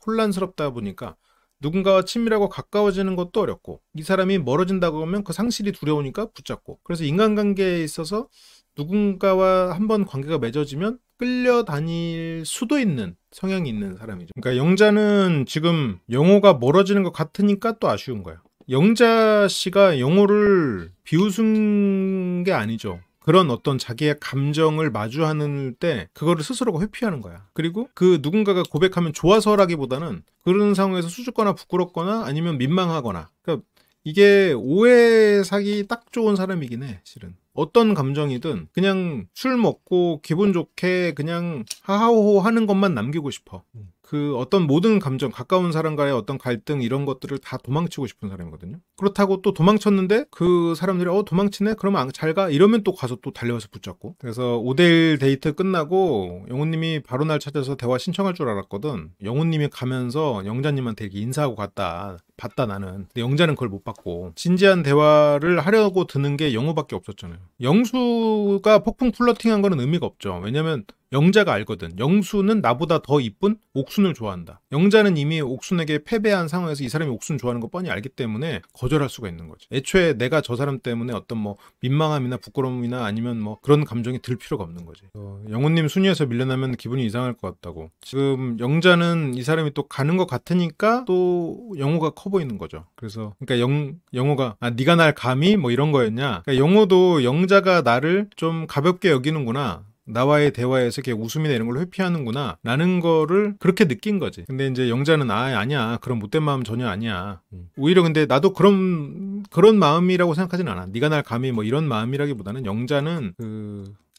혼란스럽다 보니까 누군가와 친밀하고 가까워지는 것도 어렵고, 이 사람이 멀어진다고 하면 그 상실이 두려우니까 붙잡고, 그래서 인간관계에 있어서 누군가와 한번 관계가 맺어지면 끌려다닐 수도 있는 성향이 있는 사람이죠. 그러니까 영자는 지금 영호가 멀어지는 것 같으니까 또 아쉬운 거야. 영자 씨가 영호를 비웃은 게 아니죠. 그런 어떤 자기의 감정을 마주하는 때 그거를 스스로가 회피하는 거야. 그리고 그 누군가가 고백하면 좋아서라기보다는 그런 상황에서 수줍거나 부끄럽거나 아니면 민망하거나, 그러니까 이게 오해 사기 딱 좋은 사람이긴 해, 실은. 어떤 감정이든 그냥 술 먹고 기분 좋게 그냥 하하호호 하는 것만 남기고 싶어. 그 어떤 모든 감정, 가까운 사람과의 어떤 갈등 이런 것들을 다 도망치고 싶은 사람이거든요. 그렇다고 또 도망쳤는데 그 사람들이 도망치네? 그러면 잘 가? 이러면 또 가서 또 달려와서 붙잡고. 그래서 5대1 데이트 끝나고 영호님이 바로 날 찾아서 대화 신청할 줄 알았거든. 영호님이 가면서 영자님한테 이렇게 인사하고 갔다. 봤다 나는. 근데 영자는 그걸 못 봤고 진지한 대화를 하려고 드는 게 영호밖에 없었잖아요. 영수가 폭풍 플러팅한 거는 의미가 없죠. 왜냐면 영자가 알거든. 영수는 나보다 더 이쁜 옥순을 좋아한다. 영자는 이미 옥순에게 패배한 상황에서 이 사람이 옥순 좋아하는 거 뻔히 알기 때문에 거절할 수가 있는 거지. 애초에 내가 저 사람 때문에 어떤 뭐 민망함이나 부끄러움이나 아니면 뭐 그런 감정이 들 필요가 없는 거지. 영호님 순위에서 밀려나면 기분이 이상할 것 같다고. 지금 영자는 이 사람이 또 가는 것 같으니까 또 영호가 커 보이는 거죠. 그래서 그러니까 영호가 네가 날 감히 뭐 이런 거였냐. 그러니까 영호도 영자가 나를 좀 가볍게 여기는구나. 나와의 대화에서 이렇게 웃음이나 이런 걸 회피하는구나 라는 거를 그렇게 느낀 거지. 근데 이제 영자는 아니야, 그런 못된 마음 전혀 아니야. 오히려 근데 나도 그런 마음이라고 생각하진 않아. 네가 날 감히 뭐 이런 마음이라기보다는 영자는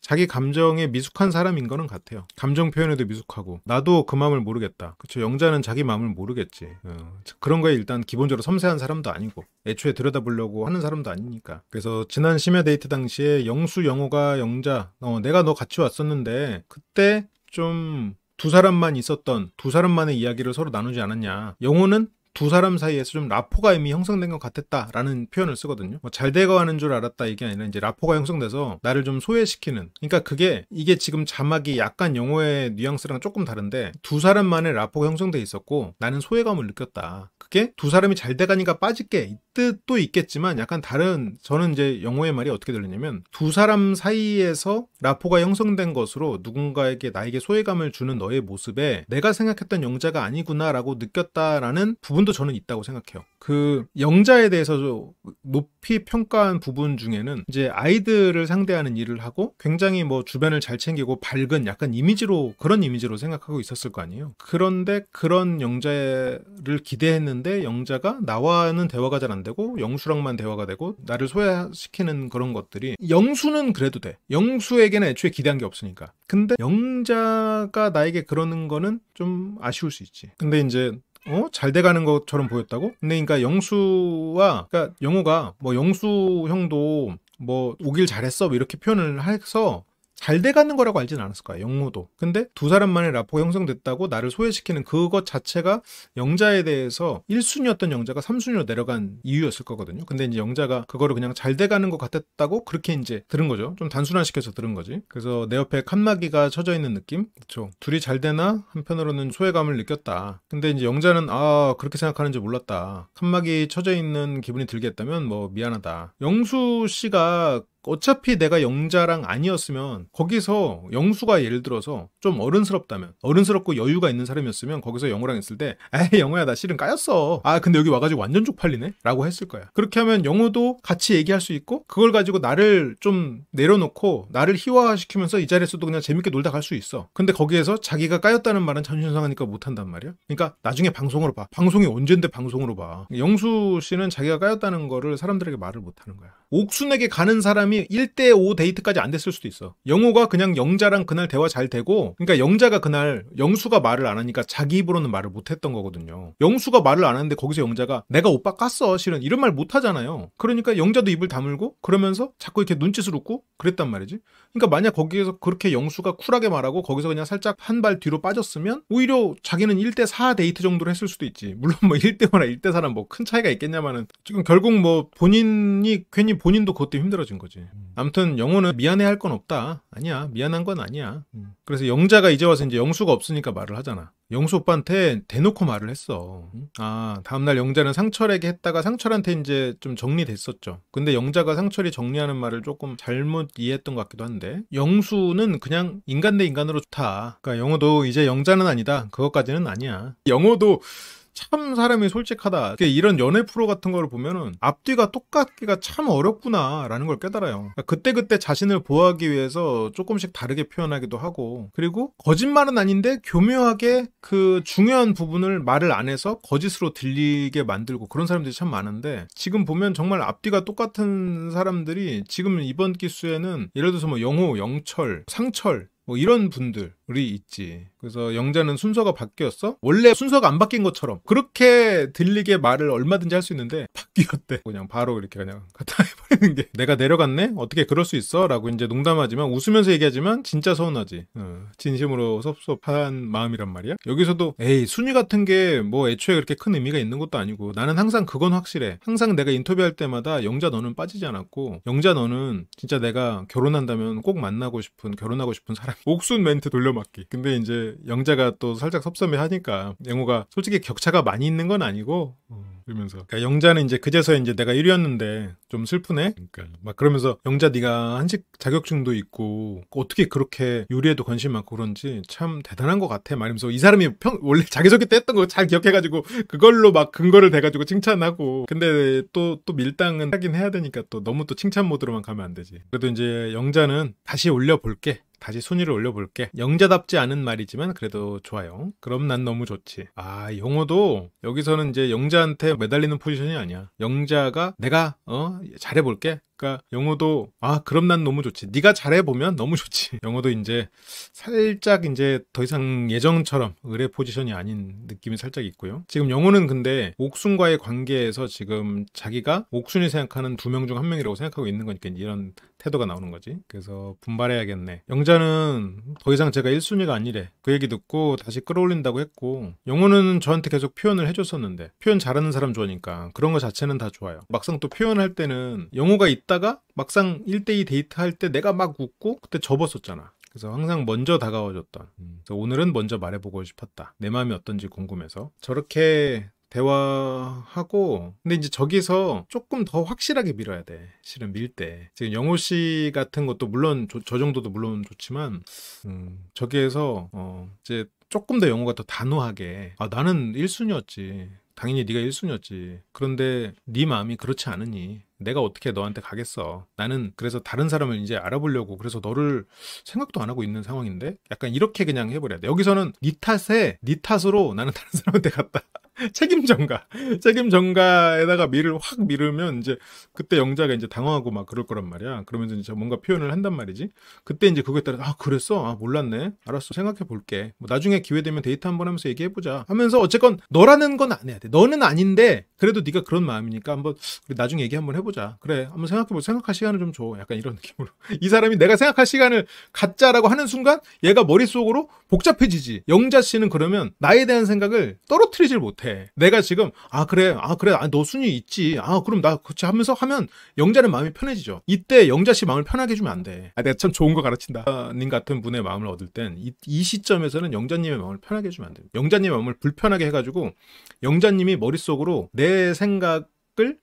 자기 감정에 미숙한 사람인 거는 같아요. 감정 표현에도 미숙하고. 나도 그 마음을 모르겠다. 그쵸. 영자는 자기 마음을 모르겠지. 그런 거에 일단 기본적으로 섬세한 사람도 아니고 애초에 들여다보려고 하는 사람도 아니니까. 그래서 지난 심야 데이트 당시에 영수, 영호가 영자 내가 너 같이 왔었는데 그때 좀 두 사람만 있었던 두 사람만의 이야기를 서로 나누지 않았냐. 영호는 두 사람 사이에서 좀 라포가 이미 형성된 것 같았다라는 표현을 쓰거든요. 잘 돼가는 줄 알았다 이게 아니라 이제 라포가 형성돼서 나를 좀 소외시키는. 그러니까 이게 지금 자막이 약간 영어의 뉘앙스랑 조금 다른데 두 사람만의 라포가 형성돼 있었고 나는 소외감을 느꼈다. 그게 두 사람이 잘 돼가니까 빠질게 이 뜻도 있겠지만 약간 다른, 저는 이제 영어의 말이 어떻게 들리냐면 두 사람 사이에서 라포가 형성된 것으로 누군가에게 나에게 소외감을 주는 너의 모습에 내가 생각했던 영자가 아니구나라고 느꼈다라는 부분도 저는 있다고 생각해요. 그 영자에 대해서 높이 평가한 부분 중에는 이제 아이들을 상대하는 일을 하고 굉장히 뭐 주변을 잘 챙기고 밝은 약간 그런 이미지로 생각하고 있었을 거 아니에요. 그런데 그런 영자를 기대했는데 영자가 나와는 대화가 잘 안 되고 영수랑만 대화가 되고 나를 소외시키는 그런 것들이, 영수는 그래도 돼. 영수에게는 애초에 기대한 게 없으니까. 근데 영자가 나에게 그러는 거는 좀 아쉬울 수 있지. 근데 이제 잘 돼가는 것처럼 보였다고? 근데 그러니까 그러니까 영호가 뭐 영수 형도 뭐 오길 잘했어 뭐 이렇게 표현을 해서 잘 돼가는 거라고 알진 않았을 거야, 영호도. 근데 두 사람만의 라포가 형성됐다고 나를 소외시키는 그것 자체가 영자에 대해서 1순위였던 영자가 3순위로 내려간 이유였을 거거든요. 근데 이제 영자가 그거를 그냥 잘 돼가는 것 같았다고 그렇게 이제 들은 거죠. 좀 단순화시켜서 들은 거지. 그래서 내 옆에 칸막이가 쳐져 있는 느낌? 그쵸. 둘이 잘 되나? 한편으로는 소외감을 느꼈다. 근데 이제 영자는 그렇게 생각하는지 몰랐다. 칸막이 쳐져 있는 기분이 들게 했다면 뭐 미안하다. 영수 씨가 어차피 내가 영자랑 아니었으면 거기서 영수가 예를 들어서 좀 어른스럽고 여유가 있는 사람이었으면 거기서 영호랑 있을 때 에이 영호야 나 실은 까였어. 근데 여기 와가지고 완전 쪽팔리네? 라고 했을 거야. 그렇게 하면 영호도 같이 얘기할 수 있고 그걸 가지고 나를 좀 내려놓고 나를 희화화시키면서 이 자리에서도 그냥 재밌게 놀다 갈 수 있어. 근데 거기에서 자기가 까였다는 말은 자존심 상하니까 못한단 말이야. 그러니까 나중에 방송으로 봐. 방송이 언젠데 방송으로 봐. 영수 씨는 자기가 까였다는 거를 사람들에게 말을 못하는 거야. 옥순에게 가는 사람이 1대5 데이트까지 안 됐을 수도 있어. 영호가 그냥 영자랑 그날 대화 잘 되고, 그러니까 영자가 그날 영수가 말을 안 하니까 자기 입으로는 말을 못 했던 거거든요. 영수가 말을 안 하는데 거기서 영자가 내가 오빠 깠어 실은 이런 말 못 하잖아요. 그러니까 영자도 입을 다물고 그러면서 자꾸 이렇게 눈짓을 웃고 그랬단 말이지. 그러니까 만약 거기에서 그렇게 영수가 쿨하게 말하고 거기서 그냥 살짝 한 발 뒤로 빠졌으면 오히려 자기는 1대4 데이트 정도로 했을 수도 있지. 물론 뭐 1대5나 1대4는 뭐 큰 차이가 있겠냐마는 지금 결국 뭐 괜히 본인도 그것 때문에 힘들어진 거지. 아무튼 영호는 미안해할 건 없다. 아니야, 미안한 건 아니야. 그래서 영자가 이제 와서 이제 영수가 없으니까 말을 하잖아. 영수 오빠한테 대놓고 말을 했어. 다음날 영자는 상철에게 했다가 상철한테 이제 좀 정리됐었죠. 근데 영자가 상철이 정리하는 말을 조금 잘못 이해했던 것 같기도 한데, 영수는 그냥 인간 대 인간으로 좋다. 그러니까 영호도 이제 영자는 아니다. 그것까지는 아니야. 영호도 참 사람이 솔직하다. 이런 연애 프로 같은 거를 보면은 앞뒤가 똑같기가 참 어렵구나라는 걸 깨달아요. 그때그때 자신을 보호하기 위해서 조금씩 다르게 표현하기도 하고, 그리고 거짓말은 아닌데 교묘하게 그 중요한 부분을 말을 안 해서 거짓으로 들리게 만들고, 그런 사람들이 참 많은데, 지금 보면 정말 앞뒤가 똑같은 사람들이 지금 이번 기수에는 예를 들어서 뭐 영호, 영철, 상철 뭐 이런 분들이 있지. 그래서 영자는 순서가 바뀌었어? 원래 순서가 안 바뀐 것처럼 그렇게 들리게 말을 얼마든지 할 수 있는데 바뀌었대. 그냥 바로 이렇게 그냥 갖다 해버리는 게, 내가 내려갔네? 어떻게 그럴 수 있어? 라고 이제 농담하지만, 웃으면서 얘기하지만 진짜 서운하지. 진심으로 섭섭한 마음이란 말이야. 여기서도 에이, 순위 같은 게 뭐 애초에 그렇게 큰 의미가 있는 것도 아니고, 나는 항상 그건 확실해. 항상 내가 인터뷰할 때마다 영자 너는 빠지지 않았고, 영자 너는 진짜 내가 결혼한다면 꼭 만나고 싶은, 결혼하고 싶은 사람. 옥순 멘트 돌려막기. 근데 이제 영자가 또 살짝 섭섭해 하니까, 영호가 솔직히 격차가 많이 있는 건 아니고, 그러면서 그러니까 영자는 이제 그제서야 이제 내가 1위였는데 좀 슬프네. 그러니까 막 그러면서, 영자 네가 한식 자격증도 있고 어떻게 그렇게 요리에도 관심 많고 그런지 참 대단한 것 같아 말이면서, 이 사람이 원래 자기소개 때 했던 거 잘 기억해가지고 그걸로 막 근거를 대가지고 칭찬하고. 근데 또 밀당은 하긴 해야 되니까 또 너무 또 칭찬 모드로만 가면 안 되지. 그래도 이제 영자는 다시 올려볼게, 다시 순위를 올려볼게. 영자답지 않은 말이지만 그래도 좋아요. 그럼 난 너무 좋지. 영호도 여기서는 이제 영자한테 매달리는 포지션이 아니야. 영자가 내가 잘해볼게. 그러니까 영호도 그럼 난 너무 좋지. 네가 잘해보면 너무 좋지. 영호도 이제 살짝 이제 더 이상 예정처럼 의뢰 포지션이 아닌 느낌이 살짝 있고요. 지금 영호는 근데 옥순과의 관계에서 지금 자기가 옥순이 생각하는 2명 중 1명이라고 생각하고 있는 거니까 이런 태도가 나오는 거지. 그래서 분발해야겠네. 영자는 더 이상 제가 1순위가 아니래. 그 얘기 듣고 다시 끌어올린다고 했고, 영호는 저한테 계속 표현을 해줬었는데, 표현 잘하는 사람 좋아하니까 그런 거 자체는 다 좋아요. 막상 또 표현할 때는 영호가 있다가 막상 1대2 데이트할 때 내가 막 웃고 그때 접었었잖아. 그래서 항상 먼저 다가와줬던. 그래서 오늘은 먼저 말해보고 싶었다. 내 마음이 어떤지 궁금해서. 저렇게 대화하고, 근데 이제 저기서 조금 더 확실하게 밀어야 돼. 실은 밀 때. 지금 영호 씨 같은 것도 물론 저 정도도 물론 좋지만, 저기에서 이제 조금 더 영호가 더 단호하게, 나는 1순위였지. 당연히 네가 1순위였지. 그런데 네 마음이 그렇지 않으니 내가 어떻게 너한테 가겠어. 나는 그래서 다른 사람을 이제 알아보려고, 그래서 너를 생각도 안 하고 있는 상황인데, 약간 이렇게 그냥 해버려야 돼. 여기서는 네 탓으로 나는 다른 사람한테 갔다. 책임전가에다가 밀을 확 밀으면 이제 그때 영자가 이제 당황하고 막 그럴 거란 말이야. 그러면서 이제 뭔가 표현을 한단 말이지. 그때 이제 그거에 따라 그랬어? 몰랐네. 알았어. 생각해 볼게. 뭐 나중에 기회 되면 데이트 한번 하면서 얘기해 보자. 하면서 어쨌건 너라는 건 안 해야 돼. 너는 아닌데 그래도 네가 그런 마음이니까 한번 우리 나중에 얘기 한번 해보자. 그래. 한번 생각할 시간을 좀 줘. 약간 이런 느낌으로. 이 사람이 내가 생각할 시간을 갖자라고 하는 순간 얘가 머릿속으로 복잡해지지. 영자 씨는 그러면 나에 대한 생각을 떨어뜨리질 못해. 내가 지금 그래 너 순위 있지, 그럼 나 그치 하면서 하면 영자는 마음이 편해지죠. 이때 영자 씨 마음을 편하게 해주면 안 돼. 내가 참 좋은 거 가르친다. 님 같은 분의 마음을 얻을 땐 이 시점에서는 영자님의 마음을 편하게 해주면 안 돼. 영자님의 마음을 불편하게 해가지고 영자님이 머릿속으로 내 생각을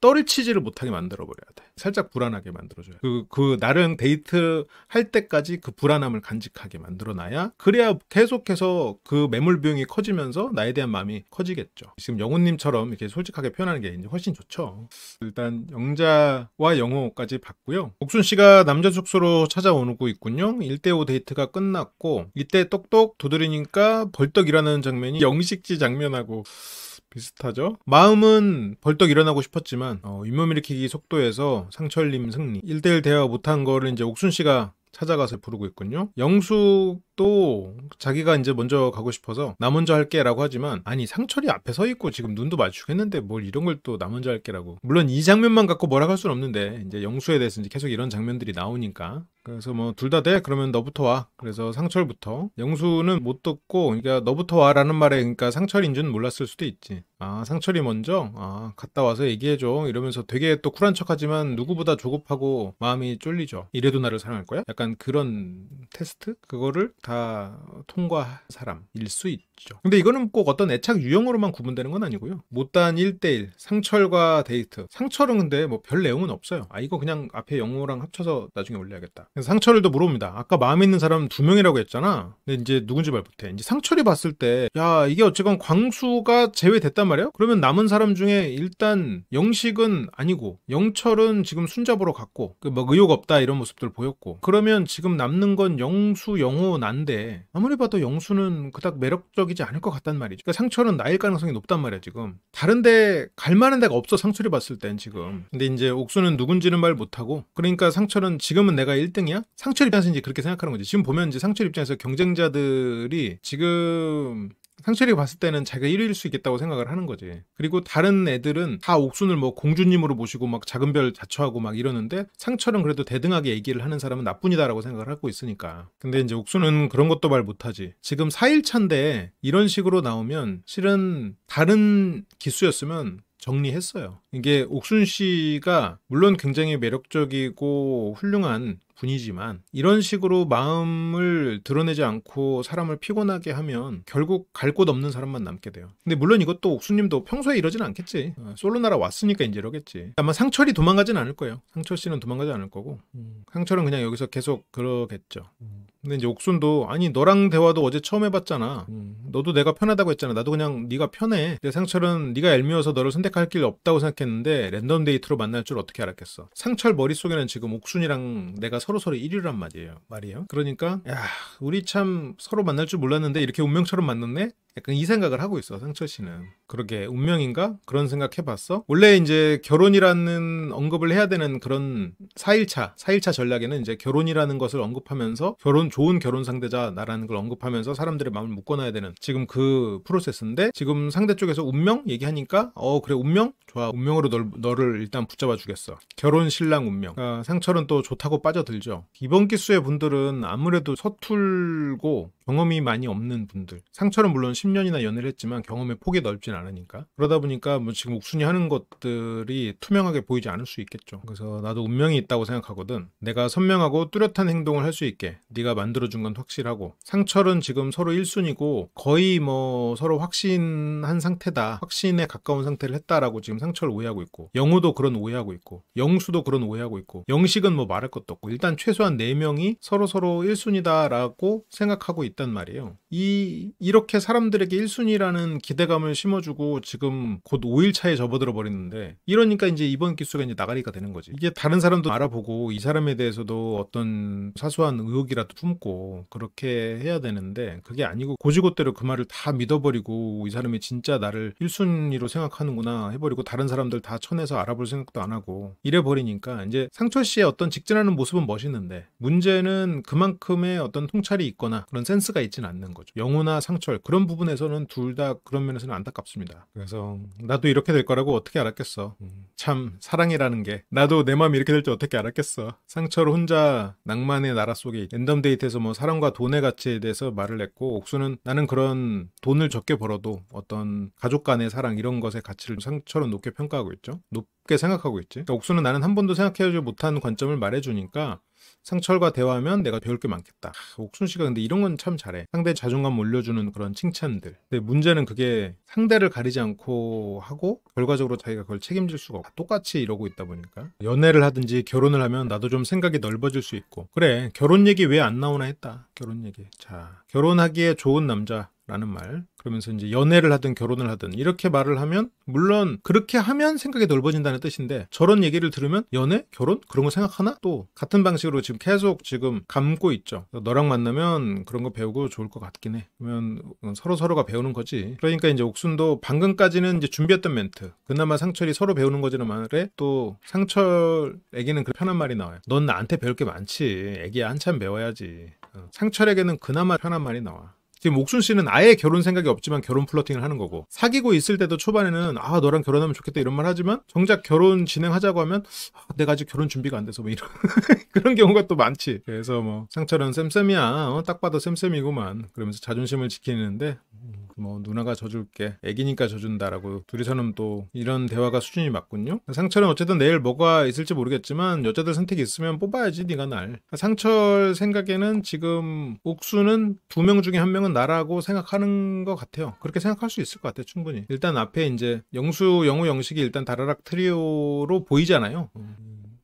떨치지를 못하게 만들어버려야 돼. 살짝 불안하게 만들어줘요. 그 나랑 데이트 할 때까지 그 불안함을 간직하게 만들어놔야, 그래야 계속해서 그 매몰 비용이 커지면서 나에 대한 마음이 커지겠죠. 지금 영호님처럼 이렇게 솔직하게 표현하는 게 이제 훨씬 좋죠. 일단 영자와 영호까지 봤고요. 옥순 씨가 남자 숙소로 찾아오고 있군요. 1대5 데이트가 끝났고, 이때 똑똑 두드리니까 벌떡 일어나는 장면이 영식지 장면하고 비슷하죠? 마음은 벌떡 일어나고 싶었지만 잇몸일으키기 속도에서 상철님 승리. 1대1 대화 못한 거를 이제 옥순씨가 찾아가서 부르고 있군요. 영숙도 자기가 이제 먼저 가고 싶어서 나 먼저 할게 라고 하지만, 아니 상철이 앞에 서 있고 지금 눈도 마주치겠는데 뭘 이런 걸 또 나 먼저 할게 라고. 물론 이 장면만 갖고 뭐라고 할 수는 없는데 이제 영수에 대해서 이제 계속 이런 장면들이 나오니까, 그래서 뭐 둘 다 돼? 그러면 너부터 와. 그래서 상철부터. 영수는 못 듣고, 그러니까 너부터 와 라는 말에 그러니까 상철인 줄 몰랐을 수도 있지. 상철이 먼저? 갔다 와서 얘기해줘. 이러면서 되게 또 쿨한 척하지만 누구보다 조급하고 마음이 쫄리죠. 이래도 나를 사랑할 거야? 약간 그런 테스트? 그거를 다 다 통과한 사람일 수 있죠. 근데 이거는 꼭 어떤 애착 유형으로만 구분되는 건 아니고요. 못다한 1대1 상철과 데이트. 상철은 근데 뭐 별 내용은 없어요. 아 이거 그냥 앞에 영호랑 합쳐서 나중에 올려야겠다. 그래서 상철을 또 물어봅니다. 아까 마음에 있는 사람 2명이라고 했잖아. 근데 이제 누군지 말 못해. 이제 상철이 봤을 때 야 이게 어쨌건 광수가 제외됐단 말이에요. 그러면 남은 사람 중에 일단 영식은 아니고 영철은 지금 순잡으로 갔고 뭐 의욕 없다 이런 모습들 보였고 그러면 지금 남는 건 영수, 영호, 난데 아무리 봐도 영수는 그닥 매력적이지 않을 것 같단 말이죠. 그러니까 상철은 나일 가능성이 높단 말이야 지금. 다른데 갈 만한 데가 없어 상철이 봤을 땐 지금. 근데 이제 옥수는 누군지는 말 못하고 그러니까 상철은 지금은 내가 1등이야? 상철 입장에서 이제 그렇게 생각하는 거지. 지금 보면 이제 상철 입장에서 경쟁자들이 지금 상철이 봤을 때는 자기가 1위일 수 있겠다고 생각을 하는 거지. 그리고 다른 애들은 다 옥순을 뭐 공주님으로 모시고 막 작은 별 자처하고 막 이러는데 상철은 그래도 대등하게 얘기를 하는 사람은 나뿐이다라고 생각을 하고 있으니까. 근데 이제 옥순은 그런 것도 말 못하지. 지금 4일차인데 이런 식으로 나오면 실은 다른 기수였으면 정리했어요. 이게 옥순 씨가 물론 굉장히 매력적이고 훌륭한 분이지만 이런 식으로 마음을 드러내지 않고 사람을 피곤하게 하면 결국 갈 곳 없는 사람만 남게 돼요. 근데 물론 이것도 옥수님도 평소에 이러진 않겠지. 솔로나라 왔으니까 이제 이러겠지. 아마 상철이 도망가진 않을 거예요. 상철 씨는 도망가지 않을 거고 상철은 그냥 여기서 계속 그러겠죠. 근데 이제 옥순도 아니 너랑 대화도 어제 처음 해봤잖아. 너도 내가 편하다고 했잖아. 나도 그냥 네가 편해. 근데 상철은 네가 얄미워서 너를 선택할 길 없다고 생각했는데 랜덤 데이트로 만날 줄 어떻게 알았겠어. 상철 머릿속에는 지금 옥순이랑 내가 서로 1위란 말이에요. 그러니까 야 우리 참 서로 만날 줄 몰랐는데 이렇게 운명처럼 만났네? 약간 이 생각을 하고 있어 상철 씨는. 그러게 운명인가? 그런 생각 해봤어? 원래 이제 결혼이라는 언급을 해야 되는 그런 4일차 전략에는 이제 결혼이라는 것을 언급하면서 좋은 결혼 상대자 나라는 걸 언급하면서 사람들의 마음을 묶어놔야 되는 지금 그 프로세스인데 지금 상대 쪽에서 운명 얘기하니까 그래 운명? 좋아 운명으로 너를 일단 붙잡아 주겠어. 결혼 신랑 운명. 상철은 또 좋다고 빠져들죠. 이번 기수의 분들은 아무래도 서툴고 경험이 많이 없는 분들. 상철은 물론 10년이나 연애를 했지만 경험의 폭이 넓진 않으니까. 그러다 보니까 뭐 지금 옥순이 하는 것들이 투명하게 보이지 않을 수 있겠죠. 그래서 나도 운명이 있다고 생각하거든. 내가 선명하고 뚜렷한 행동을 할 수 있게 네가 만들어준 건 확실하고 상철은 지금 서로 1순위고 거의 뭐 서로 확신한 상태다. 확신에 가까운 상태를 했다라고 지금 상철을 오해하고 있고 영우도 그런 오해하고 있고 영수도 그런 오해하고 있고 영식은 뭐 말할 것도 없고 일단 최소한 4명이 서로 1순위다라고 생각하고 있단 말이에요. 이렇게 사람들에게 1순위라는 기대감을 심어주고 지금 곧 5일차에 접어들어 버리는데 이러니까 이제 이번 기수가 이제 나가리가 되는 거지. 이게 다른 사람도 알아보고 이 사람에 대해서도 어떤 사소한 의혹이라도 품고 그렇게 해야 되는데 그게 아니고 고지고대로 그 말을 다 믿어버리고 이 사람이 진짜 나를 1순위로 생각하는구나 해버리고 다른 사람들 다 쳐내서 알아볼 생각도 안 하고 이래버리니까 이제 상철 씨의 어떤 직진하는 모습은 멋있는데 문제는 그만큼의 어떤 통찰이 있거나 그런 센스가 있지는 않는 거죠. 영우나 상철 그런 부분에서는 둘 다 그런 면에서는 안타깝습니다. 그래서 나도 이렇게 될 거라고 어떻게 알았겠어. 참 사랑이라는 게 나도 내 마음이 이렇게 될 줄 어떻게 알았겠어. 상철 혼자 낭만의 나라 속에 랜덤 데이트에서 뭐 사랑과 돈의 가치에 대해서 말을 했고 옥수는 나는 그런 돈을 적게 벌어도 어떤 가족 간의 사랑 이런 것의 가치를 상철은 높게 평가하고 있죠. 높게 생각하고 있지. 그러니까 옥수는 나는 한 번도 생각해보지 못한 관점을 말해주니까 상철과 대화하면 내가 배울 게 많겠다. 옥순 씨가 근데 이런 건 참 잘해. 상대 자존감 올려주는 그런 칭찬들. 근데 문제는 그게 상대를 가리지 않고 하고 결과적으로 자기가 그걸 책임질 수가 없고 똑같이 이러고 있다 보니까 연애를 하든지 결혼을 하면 나도 좀 생각이 넓어질 수 있고 그래 결혼 얘기 왜 안 나오나 했다. 결혼 얘기. 자 결혼하기에 좋은 남자 라는 말. 그러면서 이제 연애를 하든 결혼을 하든 이렇게 말을 하면 물론 그렇게 하면 생각이 넓어진다는 뜻인데 저런 얘기를 들으면 연애? 결혼? 그런 거 생각하나? 또 같은 방식으로 지금 계속 지금 감고 있죠. 너랑 만나면 그런 거 배우고 좋을 것 같긴 해. 그러면 서로가 배우는 거지. 그러니까 이제 옥순도 방금까지는 이제 준비했던 멘트. 그나마 상철이 서로 배우는 거지는 말에 또 상철에게는 그 편한 말이 나와요. 넌 나한테 배울 게 많지. 애기야 한참 배워야지. 상철에게는 그나마 편한 말이 나와. 지금 옥순 씨는 아예 결혼 생각이 없지만 결혼 플러팅을 하는 거고 사귀고 있을 때도 초반에는 너랑 결혼하면 좋겠다 이런 말 하지만 정작 결혼 진행하자고 하면 내가 아직 결혼 준비가 안 돼서 뭐 이런 그런 경우가 또 많지. 그래서 뭐 상철은 쌤쌤이야 딱 봐도 쌤쌤이구만 그러면서 자존심을 지키는데 뭐 누나가 져줄게, 애기니까 져준다라고 둘이서는 또 이런 대화가 수준이 맞군요. 상철은 어쨌든 내일 뭐가 있을지 모르겠지만 여자들 선택이 있으면 뽑아야지 네가 날. 상철 생각에는 지금 옥수는 2명 중에 1명은 나라고 생각하는 것 같아요. 그렇게 생각할 수 있을 것 같아요. 충분히. 일단 앞에 이제 영수, 영호, 영식이 일단 다라락 트리오로 보이잖아요.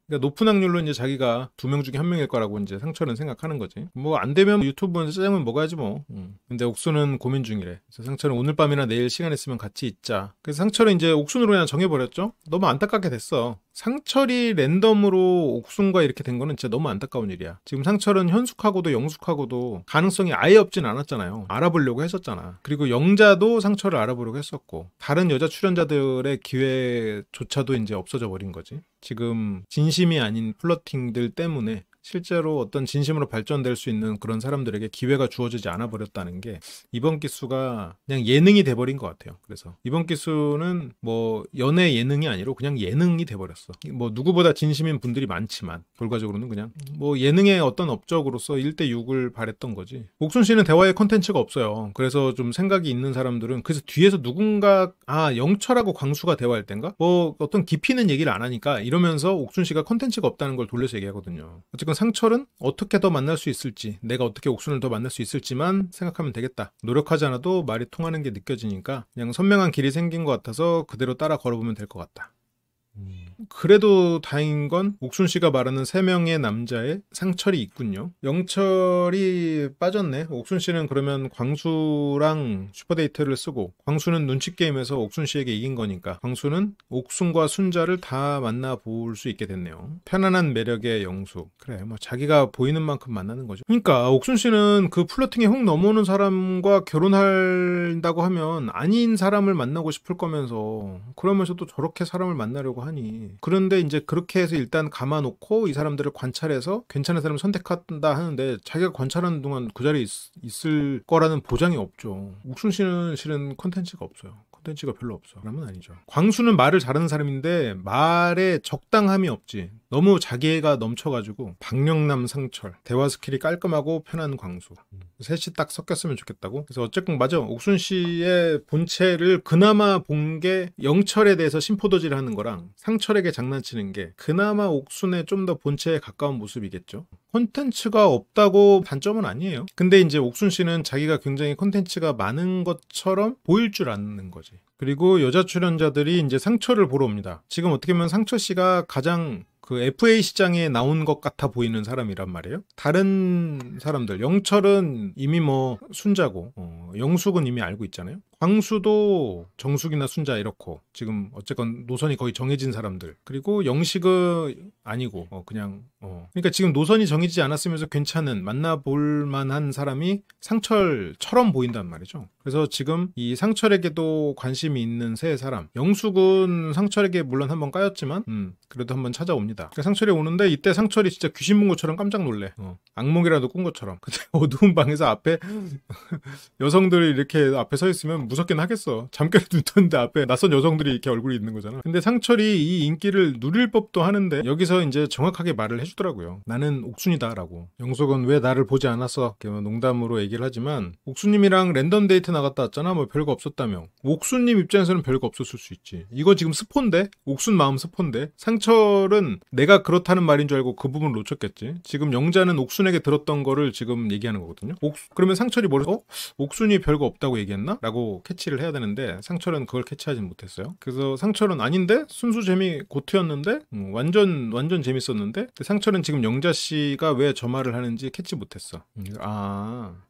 그러니까 높은 확률로 이제 자기가 2명 중에 1명일 거라고 이제 상철은 생각하는 거지. 뭐 안 되면 유튜브에서 짜장면 먹어야지 뭐. 근데 옥수는 고민 중이래. 그래서 상철은 오늘 밤이나 내일 시간 있으면 같이 있자. 그래서 상철은 이제 옥순으로 그냥 정해버렸죠. 너무 안타깝게 됐어. 상철이 랜덤으로 옥순과 이렇게 된 거는 진짜 너무 안타까운 일이야. 지금 상철은 현숙하고도 영숙하고도 가능성이 아예 없진 않았잖아요. 알아보려고 했었잖아. 그리고 영자도 상철을 알아보려고 했었고 다른 여자 출연자들의 기회조차도 이제 없어져 버린 거지. 지금 진심이 아닌 플러팅들 때문에 실제로 어떤 진심으로 발전될 수 있는 그런 사람들에게 기회가 주어지지 않아 버렸다는 게 이번 기수가 그냥 예능이 돼버린 것 같아요. 그래서 이번 기수는 뭐 연애 예능이 아니라 그냥 예능이 돼버렸어. 뭐 누구보다 진심인 분들이 많지만 결과적으로는 그냥 뭐 예능의 어떤 업적으로서 1대6을 바랬던 거지. 옥순 씨는 대화에 콘텐츠가 없어요. 그래서 좀 생각이 있는 사람들은 그래서 뒤에서 누군가 영철하고 광수가 대화할 땐가 뭐 어떤 깊이 있는 얘기를 안 하니까 이러면서 옥순 씨가 콘텐츠가 없다는 걸 돌려서 얘기하거든요. 어쨌든 상철은 어떻게 더 만날 수 있을지, 내가 어떻게 옥순을 더 만날 수 있을지만 생각하면 되겠다. 노력하지 않아도 말이 통하는 게 느껴지니까 그냥 선명한 길이 생긴 것 같아서 그대로 따라 걸어보면 될 것 같다. 그래도 다행인 건 옥순 씨가 말하는 3명의 남자에 상철이 있군요. 영철이 빠졌네. 옥순 씨는 그러면 광수랑 슈퍼데이트를 쓰고 광수는 눈치 게임에서 옥순 씨에게 이긴 거니까 광수는 옥순과 순자를 다 만나볼 수 있게 됐네요. 편안한 매력의 영수. 그래 뭐 자기가 보이는 만큼 만나는 거죠. 그러니까 옥순 씨는 그 플러팅에 훅 넘어오는 사람과 결혼한다고 하면 아닌 사람을 만나고 싶을 거면서 그러면서도 저렇게 사람을 만나려고 하니 그런데 이제 그렇게 해서 일단 감아놓고 이 사람들을 관찰해서 괜찮은 사람을 선택한다 하는데 자기가 관찰하는 동안 그 자리에 있을 거라는 보장이 없죠. 옥순 씨는 실은 컨텐츠가 없어요. 컨텐츠가 별로 없어. 그러면 아니죠. 광수는 말을 잘하는 사람인데 말에 적당함이 없지. 너무 자기애가 넘쳐가지고 박영남 상철 대화 스킬이 깔끔하고 편한 광수 셋이 딱 섞였으면 좋겠다고. 그래서 어쨌든 맞아. 옥순 씨의 본체를 그나마 본 게 영철에 대해서 심포도질을 하는 거랑 상철에게 장난치는 게 그나마 옥순의 좀 더 본체에 가까운 모습이겠죠. 콘텐츠가 없다고 단점은 아니에요. 근데 이제 옥순 씨는 자기가 굉장히 콘텐츠가 많은 것처럼 보일 줄 아는 거지. 그리고 여자 출연자들이 이제 상철을 보러 옵니다. 지금 어떻게 보면 상철 씨가 가장 그 FA 시장에 나온 것 같아 보이는 사람이란 말이에요. 다른 사람들 영철은 이미 뭐 순자고 영숙은 이미 알고 있잖아요. 광수도 정숙이나 순자 이렇고 지금 어쨌건 노선이 거의 정해진 사람들. 그리고 영식은 아니고 그냥 그러니까 지금 노선이 정해지지 않았으면서 괜찮은 만나볼 만한 사람이 상철처럼 보인단 말이죠. 그래서 지금 이 상철에게도 관심이 있는 세 사람. 영숙은 상철에게 물론 한번 까였지만 그래도 한번 찾아옵니다. 그러니까 상철이 오는데 이때 상철이 진짜 귀신 본 것처럼 깜짝 놀래. 악몽이라도 꾼 것처럼. 근데 어두운 방에서 앞에 여성들이 이렇게 앞에 서 있으면 무섭긴 하겠어. 잠결에 눈 떴는데 앞에 낯선 여성들이 이렇게 얼굴이 있는 거잖아. 근데 상철이 이 인기를 누릴 법도 하는데 여기서 이제 정확하게 말을 해주더라고요. 나는 옥순이다 라고. 영숙은 왜 나를 보지 않았어? 이렇게 농담으로 얘기를 하지만 옥순님이랑 랜덤 데이트 나갔다 왔잖아. 뭐 별거 없었다며. 옥순님 입장에서는 별거 없었을 수 있지. 이거 지금 스폰데? 옥순 마음 스폰데? 상철은 내가 그렇다는 말인 줄 알고 그 부분을 놓쳤겠지. 지금 영자는 옥순에게 들었던 거를 지금 얘기하는 거거든요. 그러면 상철이 뭐를 옥순이 별거 없다고 얘기했나? 라고 캐치를 해야 되는데 상철은 그걸 캐치하지 못했어요. 그래서 상철은 아닌데? 순수 재미 고트였는데? 완전 재밌었는데? 상철은 지금 영자 씨가 왜 저 말을 하는지 캐치 못했어.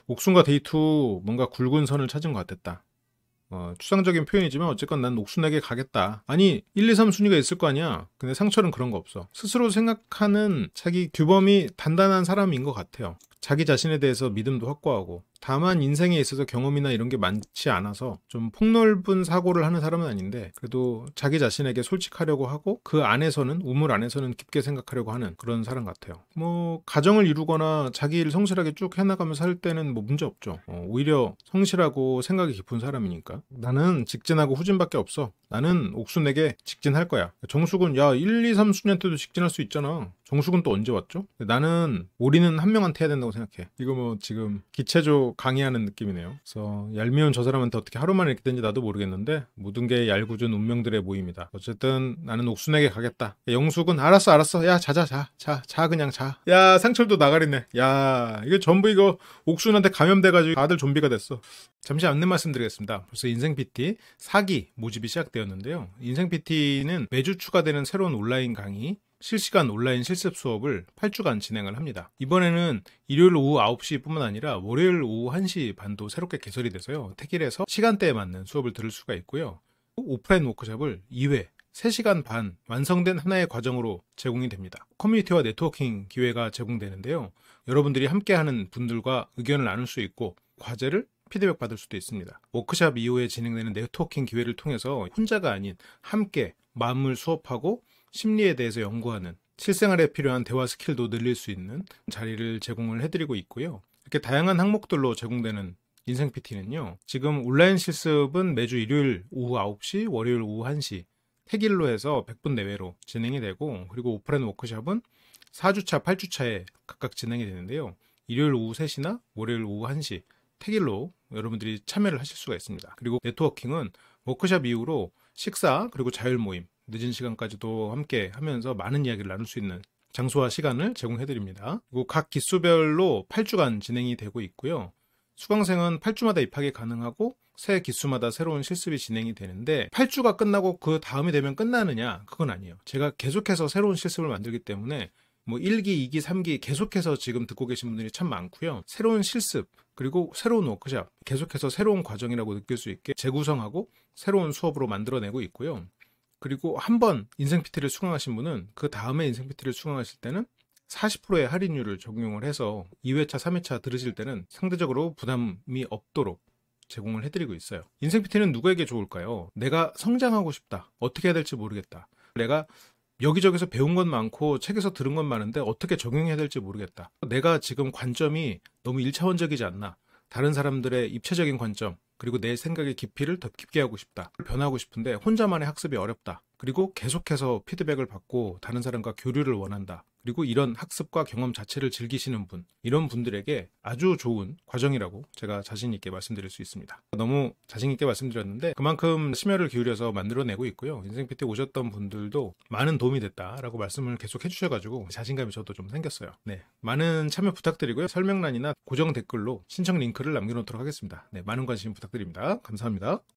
옥순과 데이트 후 뭔가 굵은 선을 찾은 것 같았다. 추상적인 표현이지만 어쨌건 난 옥순에게 가겠다. 아니 1, 2, 3 순위가 있을 거 아니야. 근데 상철은 그런 거 없어. 스스로 생각하는 자기 규범이 단단한 사람인 것 같아요. 자기 자신에 대해서 믿음도 확고하고 다만 인생에 있어서 경험이나 이런 게 많지 않아서 좀 폭넓은 사고를 하는 사람은 아닌데 그래도 자기 자신에게 솔직하려고 하고 그 안에서는 우물 안에서는 깊게 생각하려고 하는 그런 사람 같아요. 뭐 가정을 이루거나 자기 일 성실하게 쭉 해나가면서 살 때는 뭐 문제 없죠. 오히려 성실하고 생각이 깊은 사람이니까 나는 직진하고 후진밖에 없어. 나는 옥순에게 직진할 거야. 정숙은 야 1, 2, 3순위 때도 직진할 수 있잖아. 정숙은 또 언제 왔죠? 나는 올인은 한 명한테 해야 된다고 생각해. 이거 뭐 지금 기체조 또 강의하는 느낌이네요. 그래서 얄미운 저 사람한테 어떻게 하루 만에 이렇게 된지 나도 모르겠는데 모든 게 얄궂은 운명들의 모임이다. 어쨌든 나는 옥순에게 가겠다. 영숙은 알았어. 야 자 그냥 자. 야 상철도 나가리네. 야 이게 전부 이거 옥순한테 감염돼가지고 다들 좀비가 됐어. 잠시 안내 말씀드리겠습니다. 벌써 인생 PT 4기 모집이 시작되었는데요. 인생 PT는 매주 추가되는 새로운 온라인 강의, 실시간 온라인 실습 수업을 8주간 진행을 합니다. 이번에는 일요일 오후 9시 뿐만 아니라 월요일 오후 1시 반도 새롭게 개설이 돼서요. 택일에서 시간대에 맞는 수업을 들을 수가 있고요. 오프라인 워크숍을 2회 3시간 반 완성된 하나의 과정으로 제공이 됩니다. 커뮤니티와 네트워킹 기회가 제공되는데요. 여러분들이 함께하는 분들과 의견을 나눌 수 있고 과제를 피드백 받을 수도 있습니다. 워크숍 이후에 진행되는 네트워킹 기회를 통해서 혼자가 아닌 함께 마음을 수업하고 심리에 대해서 연구하는 실생활에 필요한 대화 스킬도 늘릴 수 있는 자리를 제공을 해드리고 있고요. 이렇게 다양한 항목들로 제공되는 인생 PT는요. 지금 온라인 실습은 매주 일요일 오후 9시, 월요일 오후 1시 택일로 해서 100분 내외로 진행이 되고 그리고 오프라인 워크숍은 4주차, 8주차에 각각 진행이 되는데요. 일요일 오후 3시나 월요일 오후 1시 택일로 여러분들이 참여를 하실 수가 있습니다. 그리고 네트워킹은 워크숍 이후로 식사 그리고 자율 모임 늦은 시간까지도 함께 하면서 많은 이야기를 나눌 수 있는 장소와 시간을 제공해드립니다. 그리고 각 기수별로 8주간 진행이 되고 있고요. 수강생은 8주마다 입학이 가능하고 새 기수마다 새로운 실습이 진행이 되는데 8주가 끝나고 그 다음이 되면 끝나느냐? 그건 아니에요. 제가 계속해서 새로운 실습을 만들기 때문에 뭐 1기, 2기, 3기 계속해서 지금 듣고 계신 분들이 참 많고요. 새로운 실습 그리고 새로운 워크숍 계속해서 새로운 과정이라고 느낄 수 있게 재구성하고 새로운 수업으로 만들어내고 있고요. 그리고 한 번 인생 PT를 수강하신 분은 그 다음에 인생 PT를 수강하실 때는 40%의 할인율을 적용을 해서 2회차, 3회차 들으실 때는 상대적으로 부담이 없도록 제공을 해드리고 있어요. 인생 PT는 누구에게 좋을까요? 내가 성장하고 싶다. 어떻게 해야 될지 모르겠다. 내가 여기저기서 배운 건 많고 책에서 들은 건 많은데 어떻게 적용해야 될지 모르겠다. 내가 지금 관점이 너무 1차원적이지 않나. 다른 사람들의 입체적인 관점 그리고 내 생각의 깊이를 더 깊게 하고 싶다. 변하고 싶은데 혼자만의 학습이 어렵다. 그리고 계속해서 피드백을 받고 다른 사람과 교류를 원한다. 그리고 이런 학습과 경험 자체를 즐기시는 분, 이런 분들에게 아주 좋은 과정이라고 제가 자신 있게 말씀드릴 수 있습니다. 너무 자신 있게 말씀드렸는데 그만큼 심혈을 기울여서 만들어내고 있고요. 인생 PT 오셨던 분들도 많은 도움이 됐다라고 말씀을 계속 해주셔가지고 자신감이 저도 좀 생겼어요. 네, 많은 참여 부탁드리고요. 설명란이나 고정 댓글로 신청 링크를 남겨놓도록 하겠습니다. 네, 많은 관심 부탁드립니다. 감사합니다.